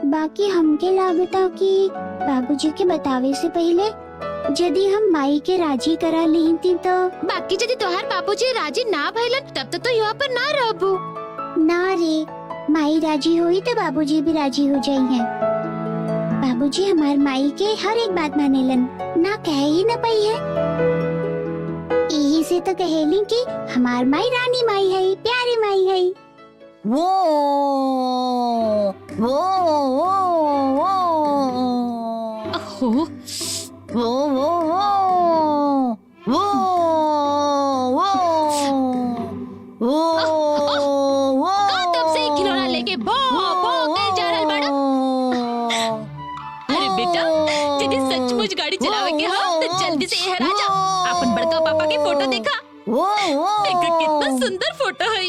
बाकी हमके लागता कि बाबूजी के बतावे से पहले यदि हम माई के राजी करा ली तो। बाकी यदि तोहार बाबूजी राजी ना भइलन तब तो यहाँ पर ना रहबू। ना रे, माई राजी हुई तो बाबूजी भी राजी हो जाई हैं। बाबूजी हमार माई के हर एक बात मानेलन, ना कहे ही न पाई है। यही से तो कहेली कि हमार माई रानी माई है, प्यारी माई है। वो वो वो वो ओहो, वो वो वो वो वो तब से खिलौना लेके भौ भौ के जा रहल बाड़ा। अरे बेटा, यदि सचमुच गाड़ी चलावे के हो तो जल्दी से यहाँ आ जा। अपन बड़का पापा की फोटो देखा, देखा कितना सुंदर फोटो है।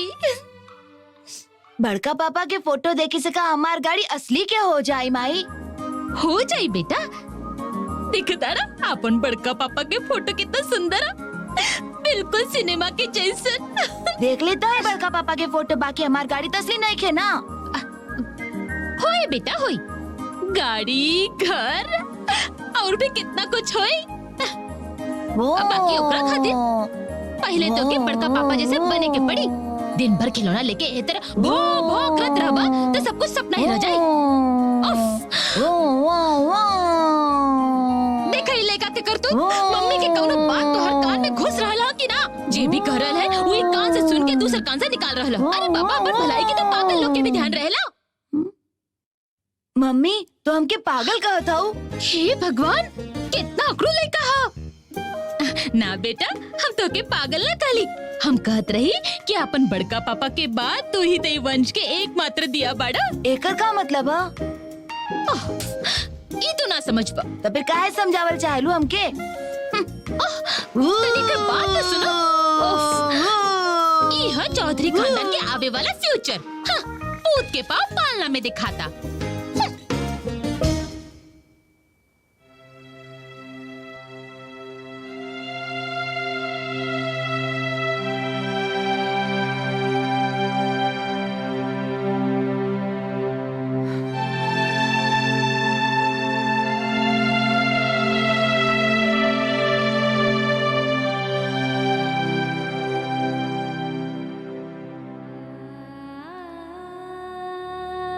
बड़का पापा के फोटो देखे से का हमार गाड़ी असली के हो जाए माई? हो जाई बेटा, दिखता ना अपन बड़का पापा के फोटो कितना सुंदर है, बिल्कुल सिनेमा के जैसन। देख लेता है बड़का पापा के फोटो, बाकी हमार गाड़ी तो असली नहीं है ना। होए बेटा होई, गाड़ी घर और भी कितना कुछ होई। अब बाकी ओकरा खातिर पहले तो के बड़का पापा जैसे बने के पड़ी। दिन भर खिलौना लेके ए तरह भो भो करत रहबा तो सब कुछ सपना ही रह जाए। देखा ही लेका के कर तू मम्मी के कौनो बात तो हर कान में घुस रहला कि ना? जे भी कह रहल है वो एक कान से सुन के दूसर कान से निकाल रहला। अरे बाबा, अपन भलाई की तो पागल लोग के भी ध्यान रहेला। मम्मी तो हमके पागल कहत हूँ। हे भगवान, कितना अकड़ू लड़का हो। ना बेटा, हम तो के पागल ना कहली, हम कहत रही कि अपन बड़का पापा के बाद तू ही तई वंश के एकमात्र दिया बाड़ा। एकर का मतलब है? ई तो ना समझ पा। तो फिर काहे समझावल चाहलू हमके? तनी कर बात तो सुनो। ई है चौधरी खानदान के आवे वाला फ्यूचर। पूत के पाँव पालना में दिखाता।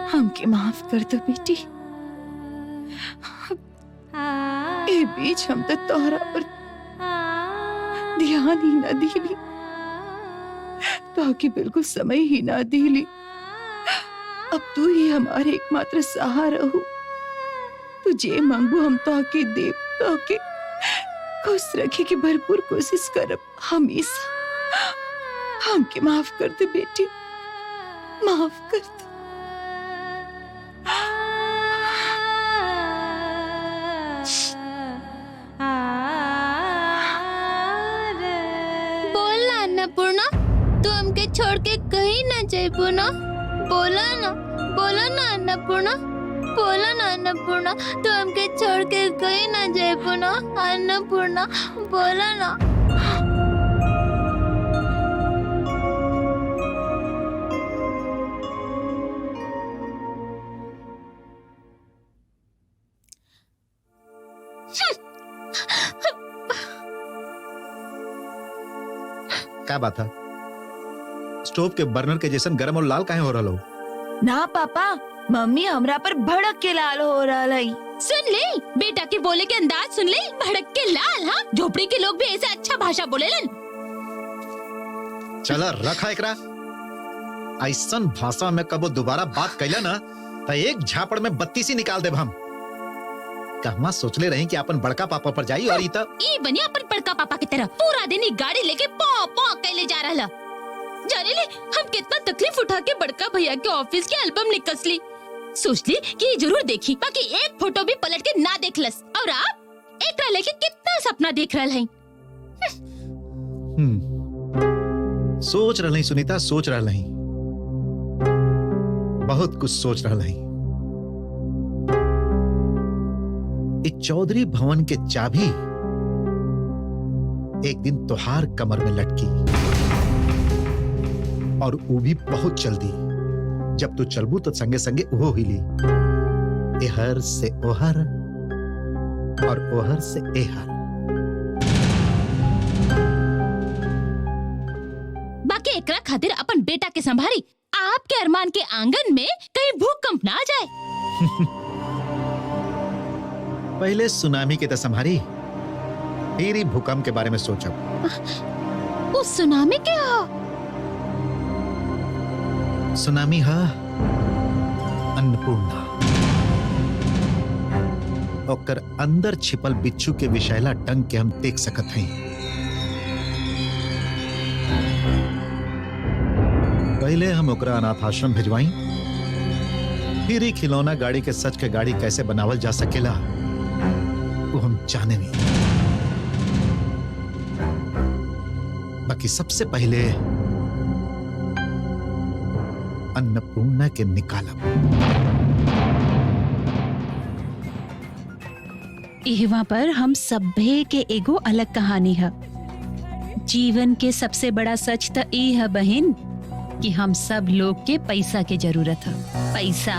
हमके माफ कर दो बेटी। ए बीच हम तो तोहरा पर ध्यान ही ना दिली, ताकि बिल्कुल समय ही ना दिली। अब तू ही हमारे एकमात्र सहारा हो। तू जे मांगू हम ताके देव, ताके खुश रखे की भरपूर कोशिश करब हमेशा। हमके माफ कर दे बेटी, माफ कर दे। अन्नपूर्णा, तू हमके छोड़ के कहीं ना जाइबू ना? बोला ना अन्नपूर्णा, बोला ना अन्नपूर्णा, तू हमके छोड़ के कहीं ना जाइबू ना? अन्नपूर्णा, बोला ना। क्या बात है? स्टोव के बर्नर के जैसन गरम और लाल काहे हो रहा हो? ना पापा, मम्मी हमरा पर भड़क के लाल हो रहा है। सुन ले, बेटा के बोले के अंदाज सुन ले, भड़क के लाल। हाँ, झोपड़ी के लोग भी ऐसे अच्छा भाषा बोलेलन। चला रखा एकरा। ऐसन भाषा में कबो दोबारा बात कैला ना तो एक झापड़ में बत्ती सी निकाल देब हम। कहवा सोचले रही कि अपन बड़का पापा पर जाई और ई बनी अपन बड़का पापा की तरह पूरा दिन ही गाड़ी लेके पौ पौ कैले जा रहला। जाने ले, हम कितना तकलीफ उठा के बड़का भैया के ऑफिस के एल्बम निकसली। सोच ली कि जरूर देखी, बाकी एक फोटो भी पलट के ना देखलस। और आप एकरा लेके कितना सपना देख रहल हैं। सोच रही सुनीता, सोच रही, बहुत कुछ सोच रही। चौधरी भवन के चाबी एक दिन तुहार कमर में लटकी, और वो भी बहुत जल्दी। जब तू चलबू तो संगे संगे वो हिली। एहर से ओहर और ओहर से एहर। बाकी एकरा खातिर अपन बेटा के संभारी, आपके अरमान के आंगन में कहीं भूकंप ना आ जाए। पहले सुनामी के तो संभारी, फिर ही भूकंप के बारे में सोचब। उस सुनामी क्या हो? सुनामी है अन्नपूर्णा। ओकर अंदर छिपल बिच्छू के विषैला टंग के हम देख सकत हई। पहले हम ओकरा अनाथ आश्रम भिजवाई, फिर ही खिलौना गाड़ी के सच के गाड़ी कैसे बनावल जा सकेला वो हम जाने नहीं। बाकी सबसे पहले अन्नपूर्णा के निकालब। इहवा पर हम सभे के एगो अलग कहानी है। जीवन के सबसे बड़ा सच तो ई है बहन कि हम सब लोग के पैसा के जरूरत है। पैसा।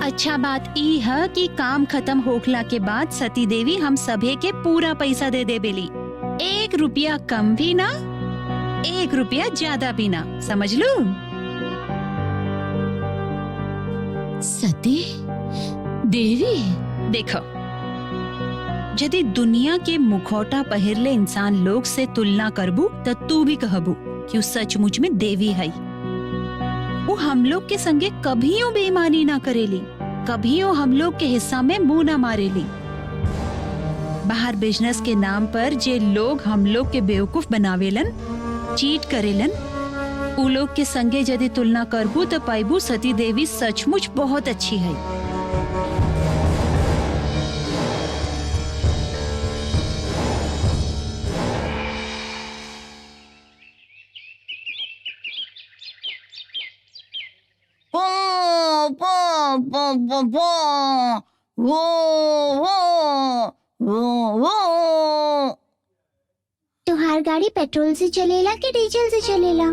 अच्छा बात ई है कि काम खत्म होखला के बाद सती देवी हम सभे के पूरा पैसा दे दे बेली। 1 रुपया कम भी ना, 1 रुपया ज्यादा भी ना, समझ लो। सती देवी। देखो, यदि दुनिया के मुखौटा पहिरले इंसान लोग से तुलना करबू तो तू भी कहबू कि वो सचमुच में देवी है। वो हम लोग के संगे कभियो बेईमानी ना करेली, कभियो हम लोग के हिस्सा में मुंह ना मारेली। बाहर बिजनेस के नाम पर जे लोग हम लोग के बेवकूफ बनावेलन, चीट करेलन, उ लोग के संगे यदि तुलना करबू तो पाइबू सती देवी सचमुच बहुत अच्छी है। तुहार गाड़ी पेट्रोल से चलेला कि डीजल से चलेला?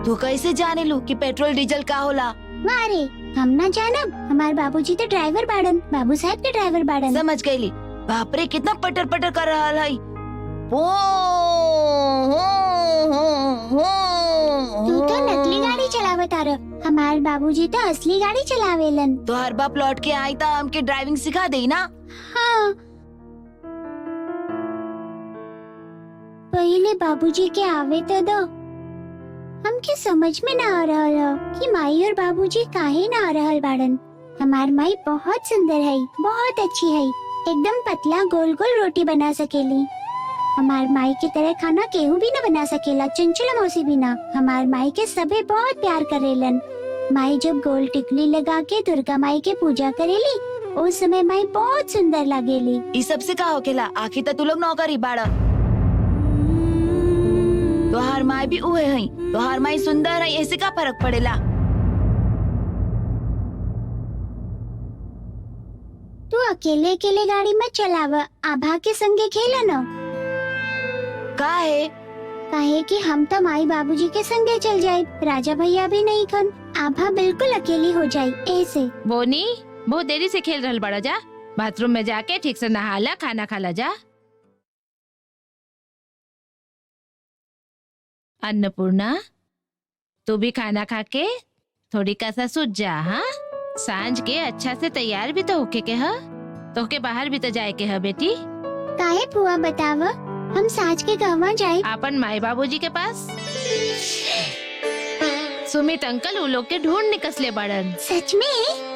तू कैसे जाने लू कि पेट्रोल डीजल का होला? वारे हम ना जानब, हमार बाबूजी तो ड्राइवर बाड़न, बाबू साहब के ड्राइवर बाड़न। समझ गईली। बाप रे कितना पटर पटर कर रहा है। तू तो नकली गाड़ी चलावत आ रहा, हमार बाबूजी तो असली गाड़ी चलावेलन। तो हर बाप लौट के आई था हमके ड्राइविंग सिखा दे ना। हाँ, पहले बाबूजी के आवे तो दो। हमके समझ में ना आ रहा है कि माई और बाबूजी काहे ना आ रहल बाड़न। हमार माई बहुत सुंदर है, बहुत अच्छी है, एकदम पतला गोल गोल रोटी बना सकेली। हमार माई की तरह खाना केहू भी ना बना सकेला, चंचला मौसी भी ना। हमार माई के सबे बहुत प्यार करेलन। माई जब गोल टिकली लगा के दुर्गा माई के पूजा करेली, उस समय माई बहुत सुंदर लगेली। इस सब से का होकेला? आखिर तो तू लोग नौकरी बाड़ा। तोहार माई भी उहे हई, तोहार माई सुंदर है, ऐसे का फर्क पड़ेला? तू अकेले अकेले गाड़ी मत चलावा, आभा के संगे खेला न। का है? काहे कि हम तो माई बाबूजी के संगे चल जाए, राजा भैया भी नहीं खन, आभा बिल्कुल अकेली हो जाए। ऐसे बोनी बहुत देरी से खेल रहल बड़ा, जा बाथरूम में जाके ठीक से नहाला, खाना खा ला जा। अन्नपूर्णा तू भी खाना खा के थोड़ी कासा सूझ जा। हाँ, सांझ के अच्छा से तैयार भी तो होके के है, तो के बाहर भी तो जाए के है बेटी। काहे पुआ बतावा, हम साँझ के कहवा जाए? अपन माई बाबूजी के पास। सुमित अंकल उ लोग के ढूंढ निकसले बड़न। सच में?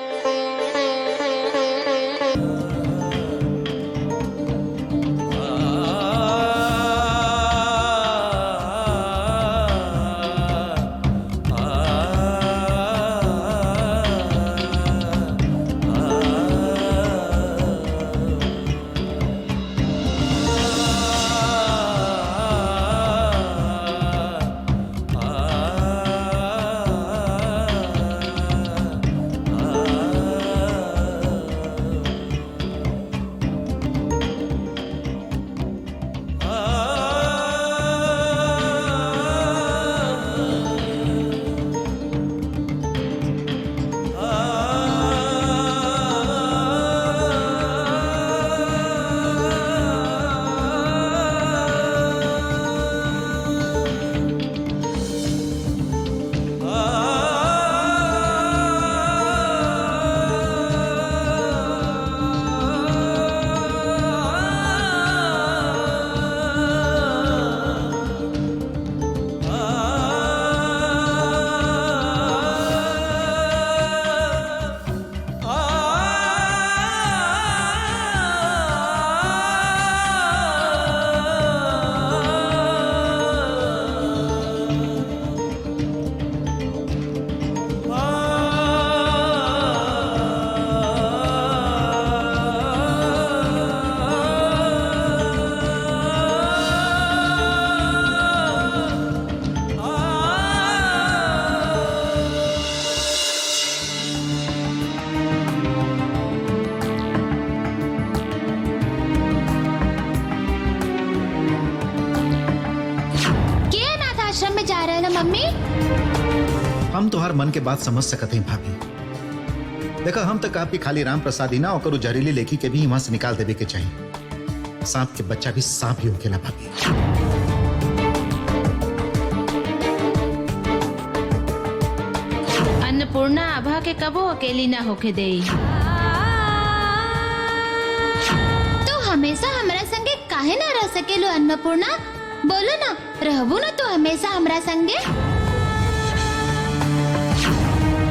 हम तुम्हार मन के बात समझ सकत हैं भाभी। देखो हम तो कहा कि खाली राम प्रसाद ही ना और उ जहरीली लेखी के भी वहां से निकाल देवे के चाहिए। सांप के बच्चा भी सांप ही होकेला भाभी। अन्नपूर्णा आभा के कबो अकेली ना होके देई। तो हमेशा हमरा संगे काहे ना रह सकेलो अन्नपूर्णा? बोलो ना, रहबू ना तो हमेशा हमरा संगे?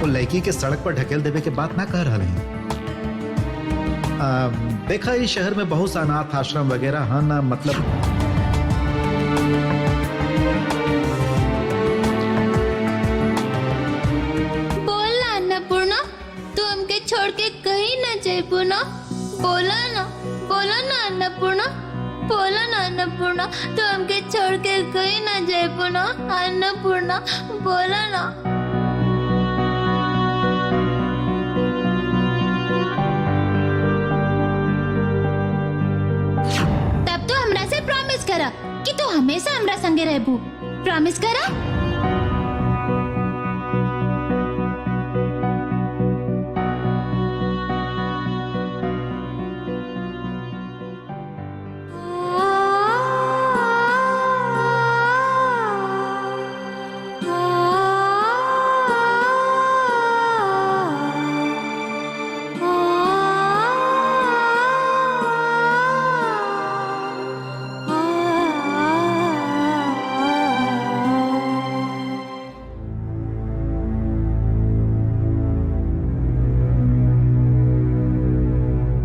वो लड़की के सड़क पर ढकेल देवे के बात ना कह रहे हैं। देखा इस शहर में बहुत सा अनाथ आश्रम वगैरह है ना, मतलब बोल ना अन्नपूर्णा, तू हमके छोड़ के कहीं ना जाइबू ना? बोला ना, बोला ना अन्नपूर्णा, बोला ना अन्नपूर्णा, तू हमके छोड़ के कहीं ना जाइबू ना? अन्नपूर्णा बोला ना। तब तो हमरा से प्रॉमिस करा कि तू हमेशा हमरा संगे रहबू। प्रॉमिस करा।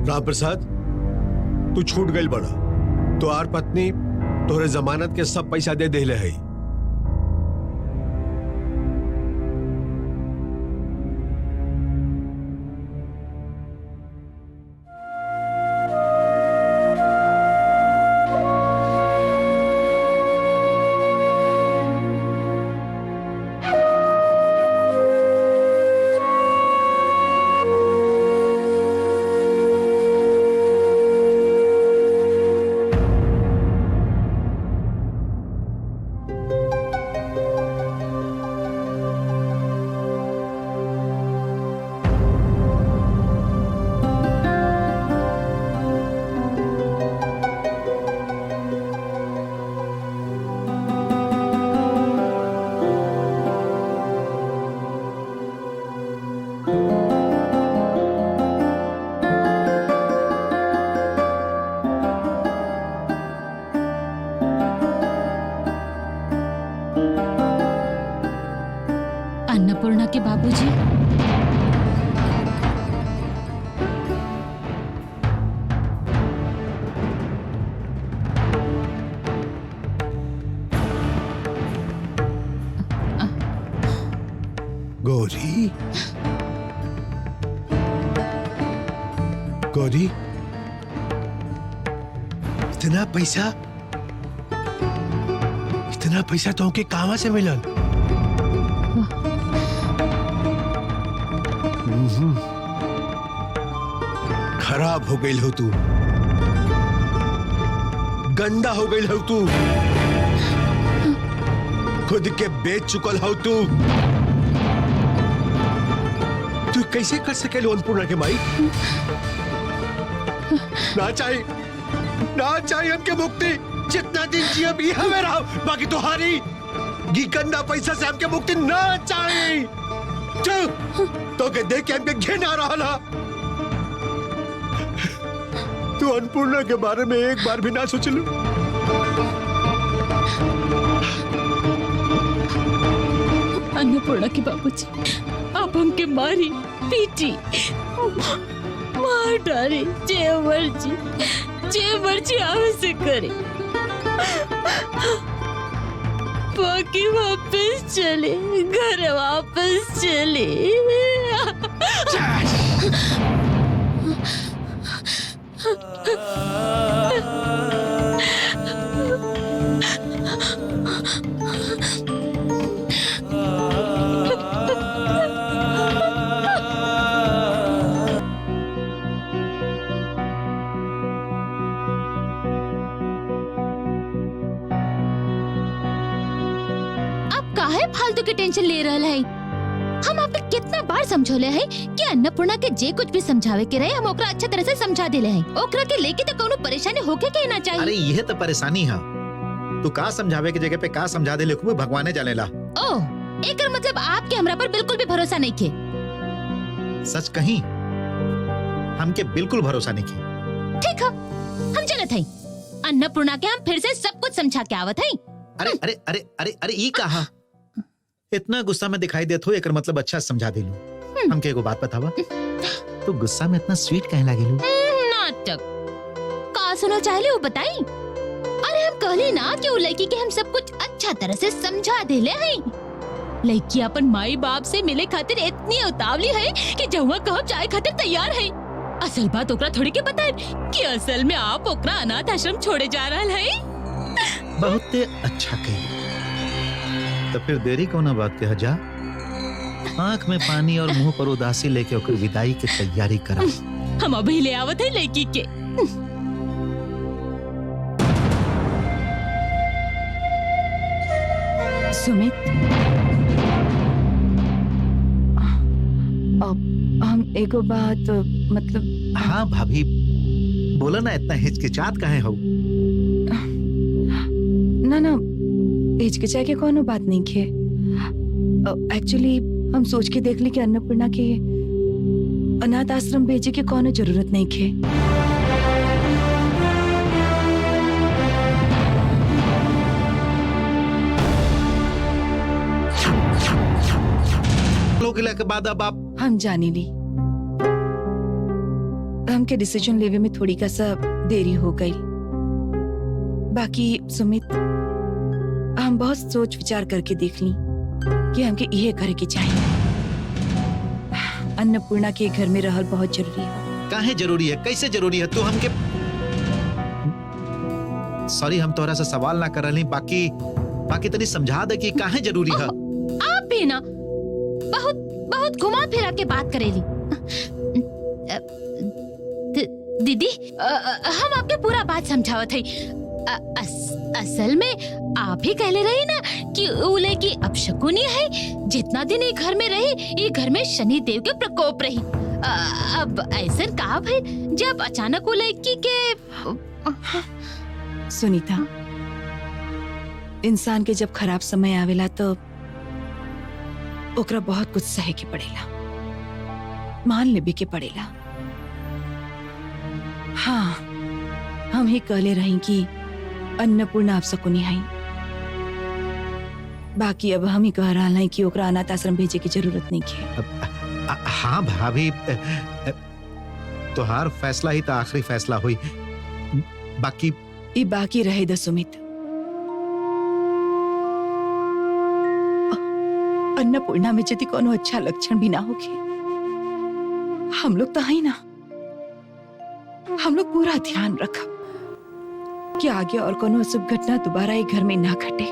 राम प्रसाद, तू छूट गई बड़ा। तोहार पत्नी तोहरे जमानत के सब पैसा दे देले है। अन्नपूर्णा के बाबूजी, गौरी, गौरी, इतना पैसा तो के कहां से मिलन? खराब हो गई हो तू, गंदा हो गई हो तू, खुद के बेच चुकल हो तू। तू कैसे कर सके अन्नपूर्णा के माई? ना चाहिए हमके मुक्ति। जितना दिन जियब ये हमें रहो, बाकी तुम्हारी ये गंदा पैसा से हमके मुक्ति ना चाहिए। तो के देख के हमके घिन आ रहा। तू अन्नपूर्णा के बारे में एक बार भी ना सोच लो। अन्नपूर्णा के बाबूजी, आप हमके मारी पीटी मार डाले, जे मर्जी आवे से करे, बाकी वापस चले, घर वापस चले। काहे फालतू के टेंशन ले रहा है? हम आपके कितना बार समझौले हैं कि अन्नपूर्णा के जे कुछ भी समझावे के रहे हम ओकरा अच्छा तरह से समझा देले हैं। ओकरा के लेके तो कोनो परेशानी होके के ना अरे चाहिए। यह तो परेशानी है, तू का समझावे की जगह पे का समझा दे लिखू भगवाने जानेला। ओह, एकर मतलब आपके हमरा पर बिल्कुल भी भरोसा नहीं खे। सच कहीं हमके बिल्कुल भरोसा नहीं किया। ठीक है, हम चलत हई। अन्नपूर्णा के हम फिर से सब कुछ समझा के आवत हई। अरे अरे अरे अरे अरे ये कहा इतना गुस्सा में दिखाई देत हो, एकर मतलब अच्छा समझा दिलू। हमके एगो बात बतावा, तो गुस्सा में इतना स्वीट कहे लागेलू? नाटक का सुनो चाहले वो बताई। अरे हम कहली ना कि वो लड़की के हम सब कुछ अच्छा तरह से समझा देले हैं। लड़की अपन माई बाप से मिले खातिर इतनी उतावली है कि जहुआ कहब जाए खातिर तैयार है। असल बात ओकरा थोड़ी के बताए कि असल में आप ओकरा अनाथ आश्रम छोड़े जा रहल है। बहुत अच्छा कही। तो फिर देरी कौन बात के जा, आंख में पानी और मुंह पर उदासी लेके ओकर विदाई की तैयारी करा। हम अभी ले आवत है लड़की के। सुमित, हम एगो बात मतलब। हाँ भाभी, बोला ना, इतना हिचकिचात काहे हो? ना ना, हिचकिचा के कोनो बात नहीं खे। एक्चुअली हम सोच के देख ली कि अन्नपूर्णा के अनाथ आश्रम भेजे के कोनो जरूरत नहीं खे। लोग के बाद अब आप हम जाने ली, हमके डिसीजन लेवे में थोड़ी का सा देरी हो गई। बाकी सुमित, हम बहुत सोच विचार करके देख ली कि हमके यह करे के चाहिए। अन्नपूर्णा के घर में रहल बहुत जरूरी है। काहे जरूरी है, कैसे जरूरी है? तू हमके सॉरी, हम तोरा से सवाल ना कर रही, बाकी तनी समझा दे कि काहे जरूरी है। आप भी ना बहुत बहुत घुमा फिरा के बात करेली। दीदी, हम आपके पूरा बात समझावत है। असल में आप ही कहले रही ना कि वो लड़की अपशकुनी है। जितना दिन ये घर में रही, ये घर में शनि देव के प्रकोप रही। अब ऐसा का है जब अचानक वो लड़की के। सुनीता, इंसान के जब खराब समय आवेला तो ओकरा बहुत कुछ सहे के पड़ेला, मान लेबे के पड़ेला। हाँ, हम ही कहले रही कि अन्नपूर्णा आप सकुनी है। बाकी अब हम ही कह रहा है कि ओकरा अनाथ आश्रम भेजे की जरूरत नहीं है। हाँ भाभी, तोहार फैसला ही तो आखिरी फैसला हुई। बाकी रहे द सुमित। अन्नपूर्णा में यदि कोनो अच्छा लक्षण भी ना होके, हम लोग तो है ना, हम लोग पूरा ध्यान रखा कि आगे और कोनो अशुभ घटना दोबारा एक घर में ना घटे।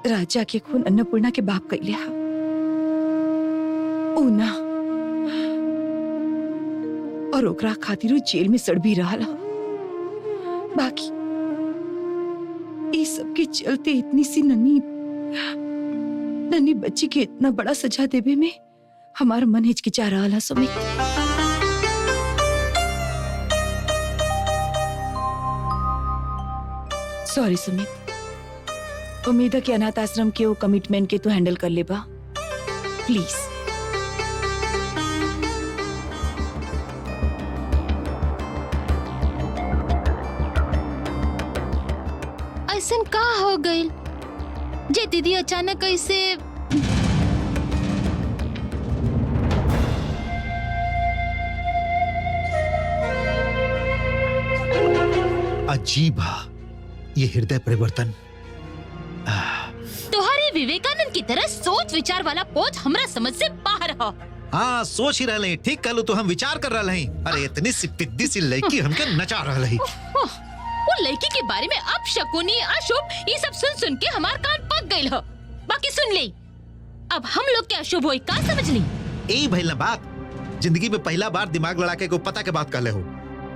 राजा के खून अन्नपूर्णा के बाप कैले हा, ऊ ना, और ओकरा खातिर जेल में सड़ भी रहा। बाकी इस सब के चलते इतनी सी नन्ही बच्ची के इतना बड़ा सजा देवे में हमारा मन हिचकिचा रहा है। सुमित, सॉरी सुमित। उम्मीद है कि अनाथ आश्रम के वो कमिटमेंट के तो हैंडल कर लेबा, प्लीज। ऐसन का हो गई जे दीदी अचानक ऐसे। अजीब है ये हृदय परिवर्तन। तुम्हारे विवेकानंद की तरह सोच विचार वाला पोच हमरा समझ से बाहर हो। हाँ, सोच ही रहे, ठीक कहलू तो हम विचार कर रहे। अरे इतनी सी पिद्दी सी लड़की हमके नचा रही। वो लड़की के बारे में अब शकुनी अशुभ ये सब सुन सुन के हमार कान पक गई हो। बाकी सुन ले, अब हम लोग के अशुभ होई का समझ ली। यही भइल ना बात। जिंदगी में पहला बार दिमाग लड़ा के को पता के बात कहले हो।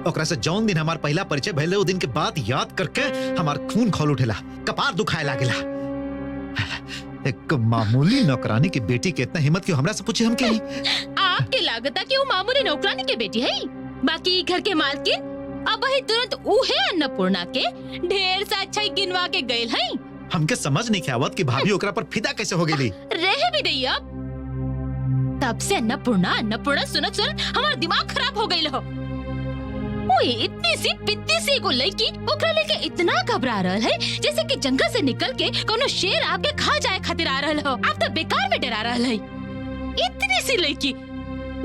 ओकरा से जौन दिन हमार पहला परिचय भइले, वो दिन के बाद याद करके हमार खून खौल उठेला, कपार दुखाए लागेला। एक मामूली नौकरानी की बेटी के इतना हिम्मत क्यों हमरा से पूछे हम के नहीं? आपके लागता कि वो मामूली नौकरानी के बेटी है, बाकी घर के मालकिन अब वही तुरंत उहे अन्नपूर्णा के ढेर सा अच्छा गिनवा के गए है। हमके समझ नहीं आवत कि भाभी ओकरा पर फिदा कैसे हो गेली। रहे भी नहीं अब। तब से अन्नपूर्णा सुनत हमारा दिमाग खराब हो गई हो। वो इतनी सी पित्ती सी को लड़की ओकरा लेके इतना घबरा रहल है जैसे कि जंगल से निकल के कोनो शेर आपके खा जाए खातिर आ रहल हो। आप तो बेकार में डरा रहल है। इतनी सी लड़की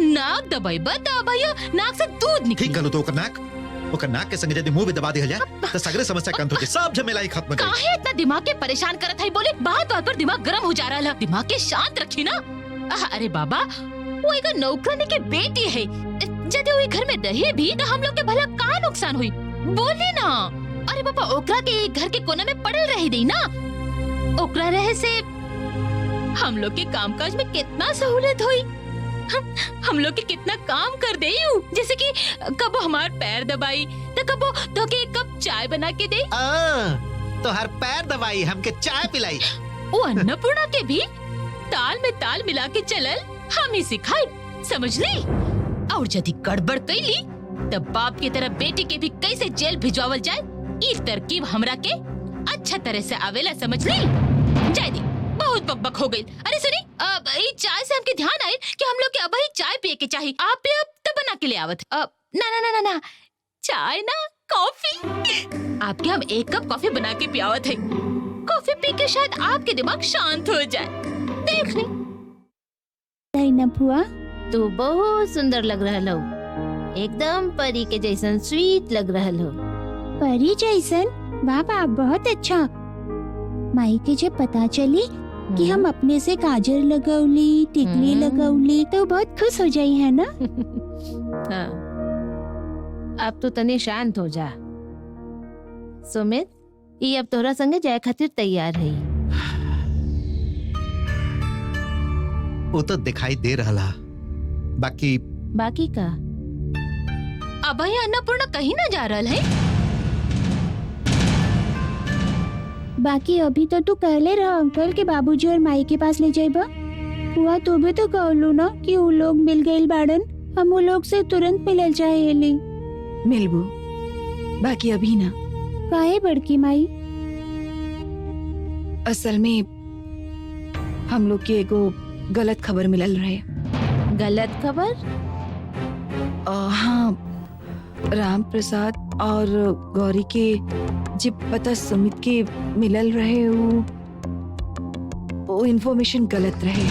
नाक दबाइबा तो भैया नाक से दूध निकली। ठीक गलो तो ओकर नाक के संग यदि मुंह भी दबा दिया जाए तो सगरे समस्या कंत हो जाए, सब झमेला ही खत्म हो जाए। काहे इतना दिमाग के परेशान करत है? बोले बात बात पर दिमाग गर्म हो जा रहा है। दिमाग के शांत रखी ना। अरे बाबा, वो एक नौकरानी की बेटी है। यदि वो घर में रहे भी तो हम लोग के भला का नुकसान हुई? बोले ना। अरे बाबा, ओकरा के घर के कोने में पड़ल रही दी ना। ओकरा रहे से हम लोग के कामकाज में कितना सहूलियत हुई। हम लोग के कितना काम कर दे, जैसे कि कबो हमार पैर दबाई तो कबो तो के एक कप चाय बना के दे। तो हर पैर दबाई हमके चाय पिलाई। वो अन्नपूर्णा के भी ताल में ताल मिला के चलल हम ही सिखाई, समझ ली। और यदि गड़बड़ कैली तब बाप की तरह बेटी के भी कैसे जेल भिजवावल जाए, ये तरकीब हमरा के अच्छा तरह से आवेला, समझ ली। जाए दी, बहुत बकबक हो गई। अरे सुनी, ये चाय से हमके ध्यान आए कि हम लोग के अब ही चाय पिए के चाहिए। आप भी अब तो बना के ले आवत। ना ना ना ना ना, चाय ना, कॉफी। आपके हम एक कप कॉफी बना के पियावत है। कॉफी पी के शायद आपके दिमाग शांत हो जाए। देख ली ज़ैनब बुआ, तू बहुत सुंदर लग रहा हो, एकदम परी के जैसन स्वीट लग रहा हो। परी जैसन? वाह वाह, बहुत अच्छा। माई के जब पता चली कि हम अपने से काजल लगौली, टिकली लगौली तो बहुत खुश हो जाई है ना। हाँ। अब तो तने शांत हो जा। सुमित, ये अब तोरा संगे जाए खातिर तैयार है। वो तो दिखाई दे रहा, बाकी का अब ही अन्नपूर्णा कहीं ना जा रहा है। बाकी अभी तो तू कहले रहा अंकल के बाबूजी और माई के पास ले जाइबा। हुआ तो भी तो कहलू ना कि वो लोग मिल गए बाड़न, हम वो लोग से तुरंत मिलल चाहेली। मिलबू, बाकी अभी ना। काहे बड़की माई? असल में हम लोग के एगो गलत खबर मिलल रहे। गलत खबर? हाँ, राम प्रसाद और गौरी के जब पता सुमित के मिलल रहे, वो इन्फॉर्मेशन गलत रहे।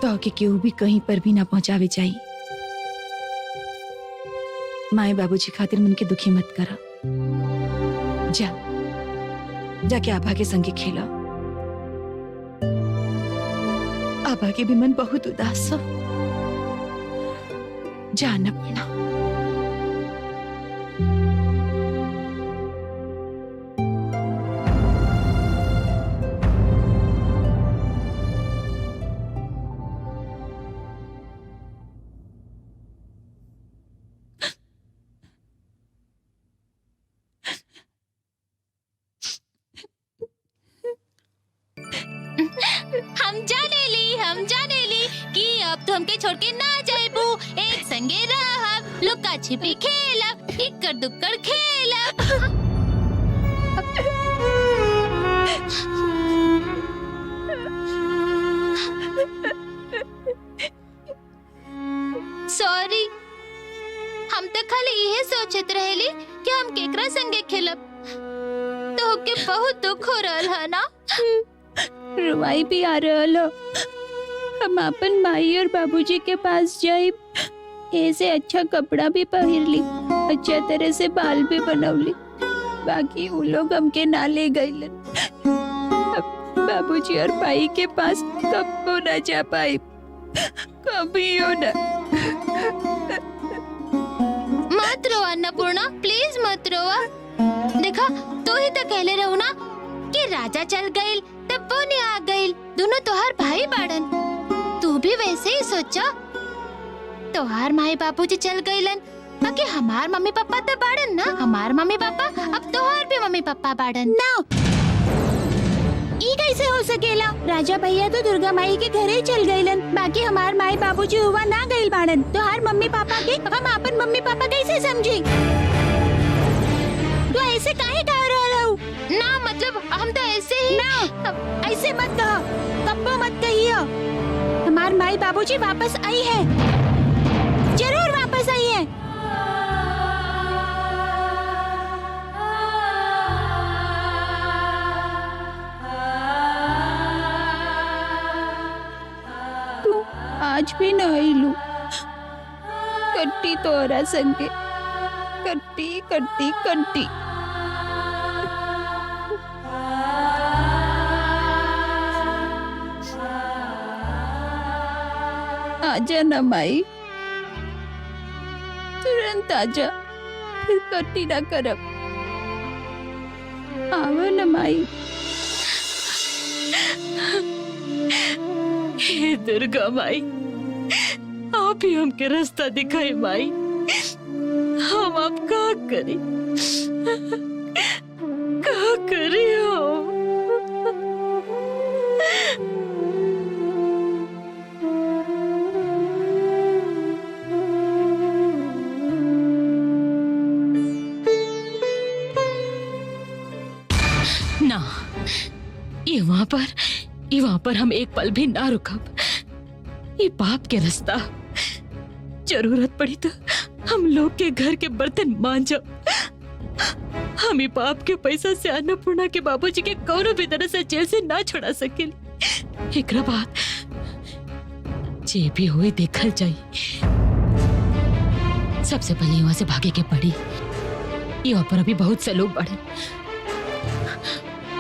तो कि केहू भी कहीं पर भी ना पहुंचावे चाहिए। माए बाबूजी खातिर मन के दुखी मत करा। जाके आभा के संगे खेला। आभा के भी मन बहुत उदास हो। जाना पड़ा। हम जाने ली कि अब तो हमके छोड़ के ना जाइबू। एक संगे रहब, लुका छिपी खेलब, इक्कड़ दुक्कड़ खेलब। सॉरी, हम तो खाली यही सोचत रहेली कि हम केकरा संगे खेलब। तो के बहुत दुख हो रहल है ना। रुवाई भी आ रहल हो। हम अपन माई और बाबूजी के पास जाइब, ऐसे अच्छा कपड़ा भी पहन ली, अच्छा तरह से बाल भी बनौली। बाकी वो लोग हमके ना ले गइलन। बाबूजी और माई के पास कभी ना जा पाई, कभी हो ना। मत रो अन्नपूर्णा, प्लीज मत रोवा। देखा, तो ही तो कहले रहू ना कि राजा चल गइल तब कबो नहीं आ गई। दोनों तोहार भाई बाड़न। तू भी वैसे ही सोचा। तोहार माई बाबूजी चल गईलन, बाकी हमार मम्मी पापा तो बाड़न ना। हमार मम्मी पापा अब तोहार भी मम्मी पापा बाड़न ना। ई कैसे हो सकेला? राजा भैया तो दुर्गा माई के घरे चल गईलन, बाकी हमार माई बाबूजी हुआ ना गईल बाड़न। तो हर मम्मी पापा के हम अपन मम्मी पापा कैसे समझी? तो ऐसे काहे कह रहा हूँ? ना मतलब हम तो ऐसे ही ना, ऐसे मत कहो, कब्बो मत कहियो। हमार माई बाबूजी वापस आई है, जरूर वापस आई है। आज भी न आइलू। कट्टी तोरा संगे, कट्टी कट्टी कट्टी। आजा न माई, तुरंत आजा, फिर कट्टी ना करब। आवा न माई। हे दुर्गा माई, आप ही हमके रास्ता दिखाए माई। हम अब का करी, का करी हम? ना, ये वहाँ पर हम एक पल भी ना रुकब। ये पाप के रास्ता। जरूरत पड़ी तो हम लोग के घर के बर्तन मांजब। हम ही पाप के पैसा से अन्नपूर्णा के बाबूजी के कौनो भी तरह से जेल से ना छुड़ा सकेली। एकरा बाद जे भी हुई देखल जाई। सबसे पहले यहाँ से भागे के पड़ी। यहाँ पर अभी बहुत से लोग बढ़े,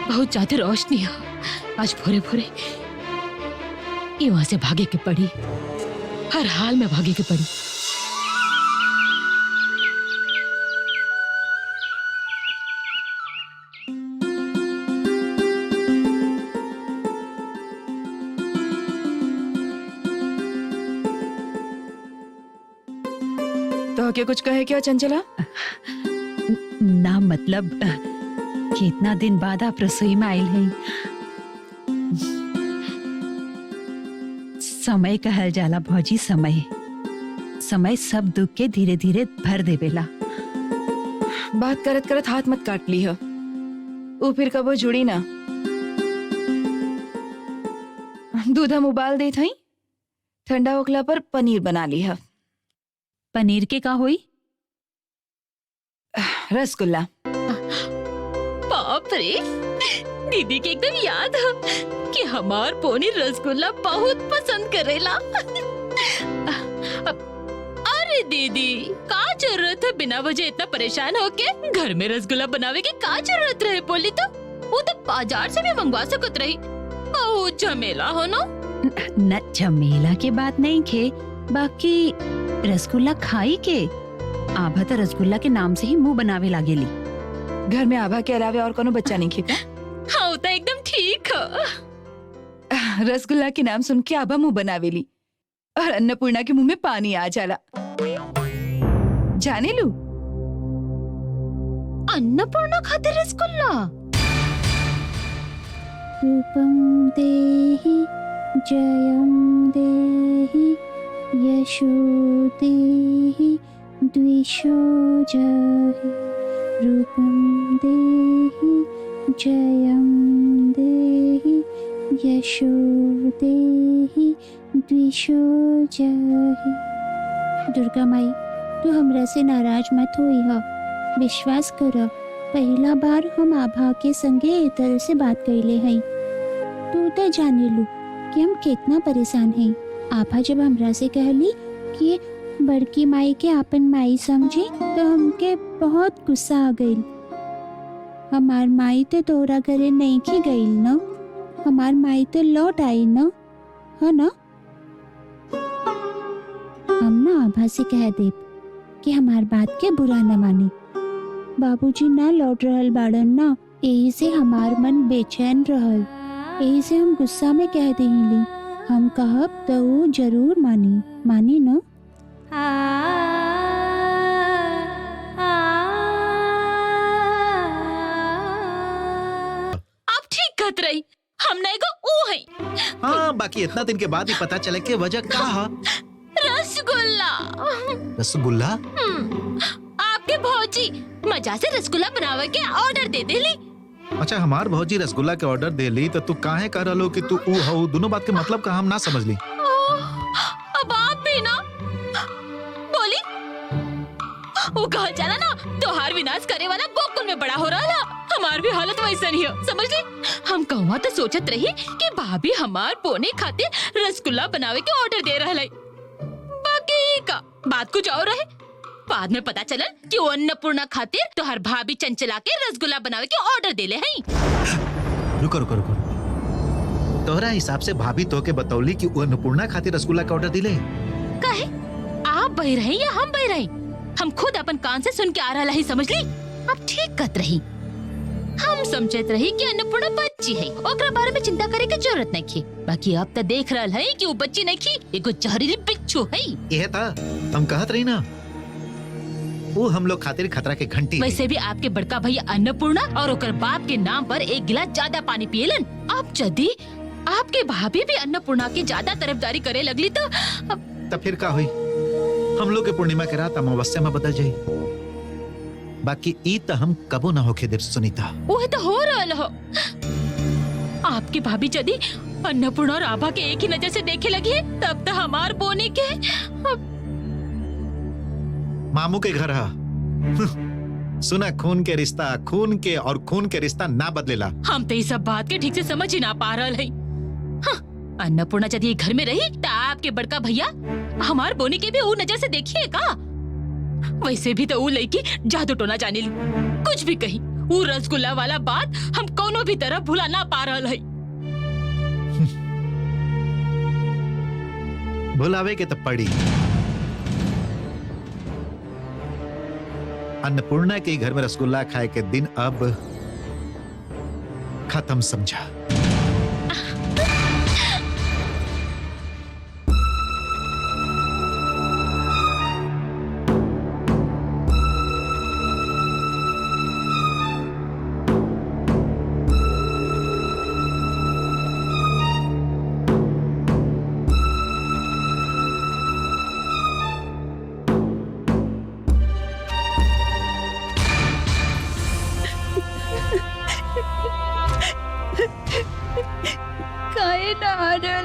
बहुत ज्यादा रोशनी है। आज भोरे भोरे यहाँ से भागे के पड़ी, हर हाल में भागे के पड़ी। तो क्या कुछ कहे क्या चंचला? ना मतलब कितना दिन बाद आप रसोई में आयल हैं। समय कहल जाला भौजी। समय सब दुख के धीरे धीरे भर देवेला। बात करत करत हाथ मत काट ली हो, वो फिर कबो जुड़ी ना। दूध हम उबाल देत हई, ठंडा होखला पर पनीर बना ली है। पनीर के का होई? रसगुल्ला। बाप रे, दीदी के एकदम याद है कि हमार पोनी रसगुल्ला बहुत पसंद करेला। अरे दीदी, का जरूरत है बिना वजह इतना परेशान होके? घर में रसगुल्ला बनावे की का जरूरत रहे बोली तो? वो तो बाजार से भी मंगवा सकत रही। बहुत झमेला हो ना। न झमेला के बात नहीं खे, बाकी रसगुल्ला खाई के आभा तो रसगुल्ला के नाम से ही मुंह बनावे लागेली। घर में आभा के अलावे और कोनो बच्चा नहीं खाता? हाँ तो एकदम ठीक है। रसगुल्ला के नाम सुन के आभा मुंह बनावेली और अन्नपूर्णा के मुंह में पानी आ जाला। जाने लू? अन्नपूर्णा खाते रसगुल्ला? रूपम देहि जयम देहि यशो देहि द्विषो जहि। रूपम देहि जयम देहि यशो देहि द्विषो जहि। दुर्गा माई, तू हमरा से नाराज मत होई हो। विश्वास करो, पहला बार हम आभा के संगे ए तरह से बात कइले हई। तू तो जाने लू कि हम कितना परेशान हई। आभा जब हमरा से कहली कि बड़की माई के आपन माई समझी तो हमके बहुत गुस्सा आ गई। हमार माई तो तोरा घरे नहीं की गई न, हमार माई तो लौट आई न, है ना? हम ना आभा से कह दे कि हमार बात के बुरा न मानी। बाबूजी ना लौट रहल बाड़न ना, यही से हमार मन बेचैन रहल। यही से हम गुस्सा में कह देली। हम कहब तो वो जरूर मानी न। आप ठीक कहत रही, हम नहीं को ऊ है। हाँ, बाकी इतना दिन के बाद ही पता चले कि वजह का है। रसगुल्ला। रसगुल्ला? आपके भौजी मजा से रसगुल्ला बनावे के ऑर्डर दे देली। अच्छा, हमार भौजी रसगुल्ला के ऑर्डर दे ली तो तू काहे कह रहा कि तू ऊ हो? दोनों बात के मतलब का हम ना समझ ली। अब आप भी ना बोली। वो कहा चला ना, त्योहार विनाश करे वाला गोकुल में बड़ा हो रहा था। हमार भी हालत वैसा नहीं है, समझ ली। हम कहवा तो सोचत रही कि भाभी हमार पोने खातिर रसगुल्ला बनावे के ऑर्डर दे रहा है। बाकी का बात कुछ और रहे। बाद में पता चलन कि वो अन्नपूर्णा खातिर तोहर भाभी चंचला के रसगुल्ला बनावे के ऑर्डर देले हैं। रुको रुको रुको, तोहरा हिसाब से भाभी तो के बतौली कि वो अन्नपूर्णा खातिर रसगुल्ला का ऑर्डर दिले? काहे? आप बह रही या हम बह रही? हम खुद अपन कान से सुन के आ रहा है, समझ ली। आप ठीक कहत रही। हम समझत रही कि अन्नपूर्णा बच्ची है, ओकरा बारे में चिंता करे के जरूरत नहीं थी। बाकी अब तो देख रहा है कि वो बच्ची नहीं थी, एगो जहरीली बिच्छू है। यह था हम कहत रही ना, वो हम लोग खातिर खतरा के घंटी है। वैसे भी आपके बड़का भैया अन्नपूर्णा और ओकर बाप के नाम पर एक गिलास ज्यादा पानी पियलन। अब यदि आपके भाभी भी अन्नपूर्णा की ज्यादा तरफदारी करे लगली तो फिर का हुई? हम लोग के पूर्णिमा के रात अमावस्या में बदल जाये। बाकी ई तो हम कबो ना होके देव सुनीता। वो तो हो रहा हो। आपकी भाभी यदि अन्नपूर्णा और आभा के एक ही नजर से देखे लगी है, तब तो हमार बोने के मामू के घर है। सुना, खून के रिश्ता खून के और खून के रिश्ता ना बदलेला। हम तो इस सब बात के ठीक से समझ ही ना पा रहा है। हाँ, अन्नपूर्णा यदि ये घर में रही तो आपके बड़का भैया हमार बोनी के भी वो नजर से देखिए का। वैसे भी तो वो लड़की जादू टोना जाने ली। कुछ भी कही, वो रसगुल्ला वाला बात हम कोनो भी तरह भुला ना पा रहा है। भुलावे के तो पड़ी। अन्नपूर्णा के घर में रसगुल्ला खाए के दिन अब खत्म समझा।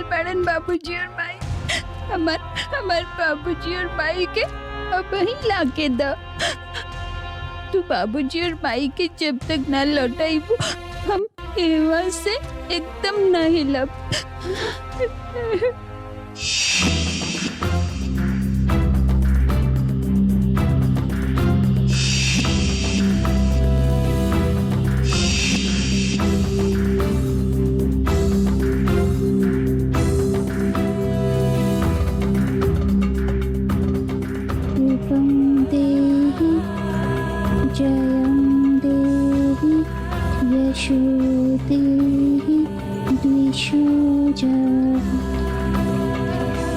बड़न बाबूजी और माई, हमार बाबूजी और माई के अब ही लाके द। तू बाबूजी और माई के जब तक ना लौटाइबू, हम एवा से एकदम ना हिलब।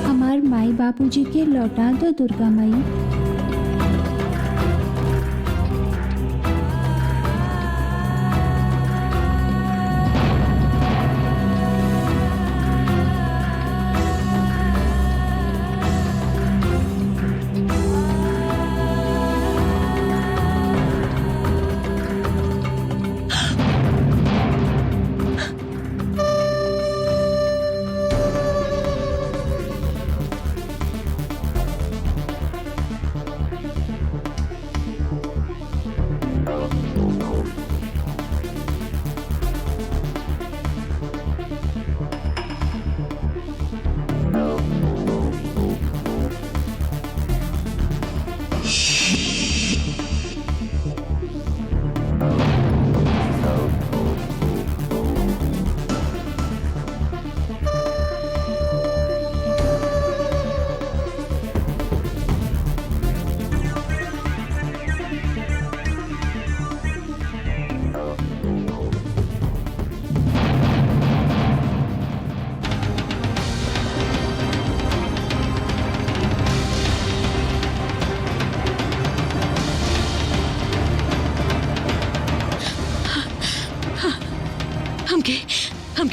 हमार माई बाबूजी के लौटा दो दुर्गा माई।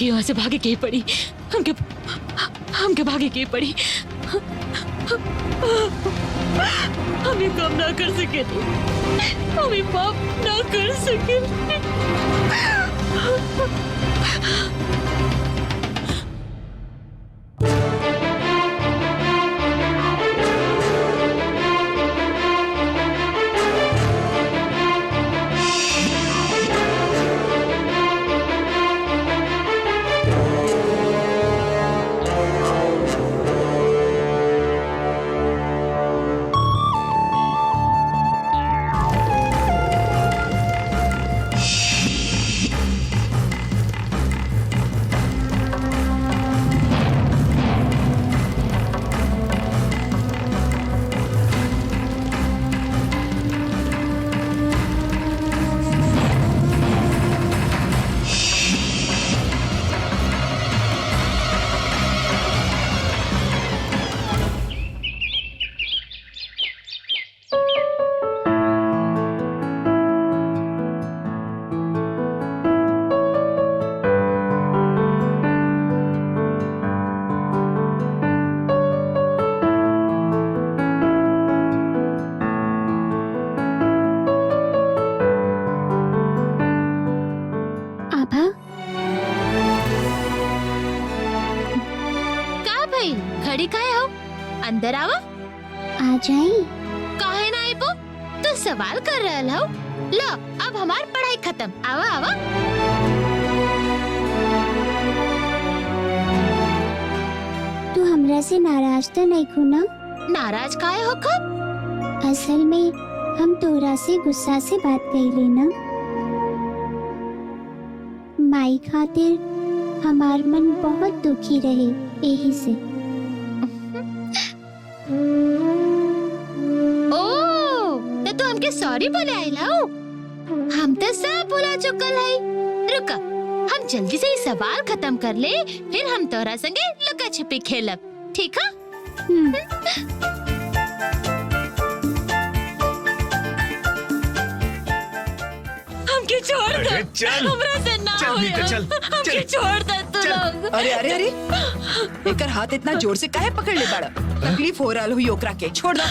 यहाँ से भागे के ही पड़ी, हमके भागे के ही पड़ी। हम ये काम ना कर सके, हम ये पाप ना कर सके। खड़ी काहे हो? अंदर आवा। आ जाई। काहे ना आइबो? तू सवाल कर रहल हो। लो अब हमार पढ़ाई खत्म। आवा आवा। तू हमरा से नाराज तो नहीं खू ना? नाराज काहे हो खब? असल में हम तोरा से गुस्सा से बात कइले ना। माई खातिर हमार मन बहुत दुखी रहे, यही से। तो तू हमके सॉरी बोले आइला हो? हम तो सब भुला चुकल है। रुका, हम जल्दी से ये सवाल खत्म कर ले, फिर हम तोरा संगे लुका छिपी खेलब, ठीक है? हमके छोड़ दो, चल हमरा से ना चल होया। चल हमके छोड़ दो तू लोग। अरे अरे अरे एकर हाथ इतना जोर से काहे पकड़ ले बाड़ा? तकलीफ हो रहल हुई ओकरा के, छोड़ दो।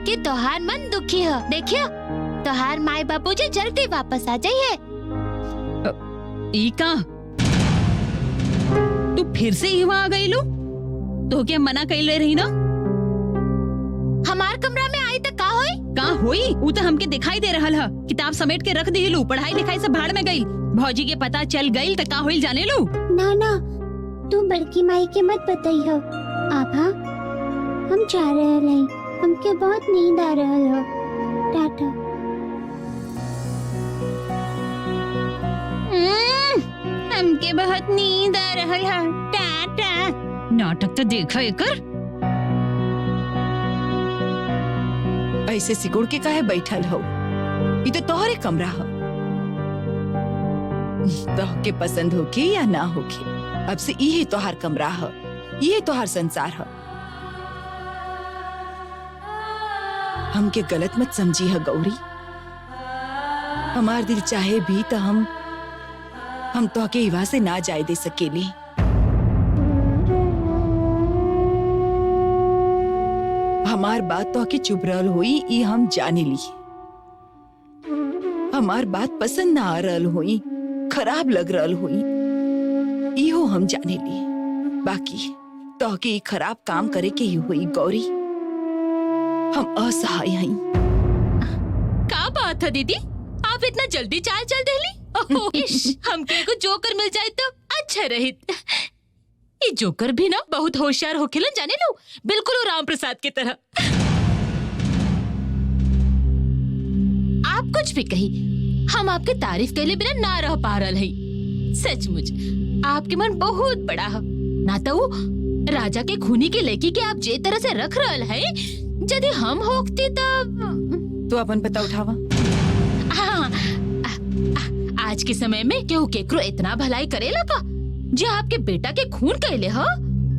कि तोहार मन दुखी हो। देखियो, तोहार माई बाबूजी जल्दी वापस आ जाइए। ईका, तू फिर से यहाँ आ गई लो? तो क्या मना कइले रही ना? हमार कमरा में आई तो का होई? का होई? वो तो हमके दिखाई दे रहल है। किताब समेट के रख दिलू, पढ़ाई लिखाई सब भाड़ में गई। भौजी के पता चल गई तो का होइल जाने लो? ना ना, तू बड़की माई के मत बताइयो। आभा, हम जा रहे हैं। हमके बहुत नींद आ रहल हो। टाटा। हमके बहुत नींद आ रहल है। टाटा। नाटक तो देखा एकर। ऐसे सिकुड़ के काहे बैठल हो? ये तो तोहरे कमरा हो। तोहके पसंद होके या ना होके, अब से यही तोहार कमरा हो, यही तोहार संसार हो। हमके गलत मत समझी है गौरी। हमार दिल चाहे भी तो हम तोहके इवा से ना जाए दे सकेली। हमार बात तोहके चुप रहल हुई, ये हम जाने ली। हमार बात पसंद ना आ रहल हुई, खराब लग रहल हुई, इहो हम जाने ली। बाकी तोहके ये खराब काम करे के ही हुई गौरी। हम असहाय हैं। क्या बात है दीदी, आप इतना जल्दी चाल चल देली? हमके को जोकर मिल जाए तो अच्छा रहित। ये जोकर भी ना बहुत होशियार होखेलन, जाने लो, बिल्कुल राम प्रसाद की तरह। कुछ भी कही, हम आपके तारीफ के लिए बिना ना रह पा रहा है। सचमुच आपके मन बहुत बड़ा है। ना तो वो राजा के खूनी के लेकी के आप जे तरह से रख रहल है, यदि हम होती तब तो अपन पता उठावा। हाँ, आज के समय में केहू केकरो इतना भलाई करेला का जे आपके बेटा के खून कैले ह,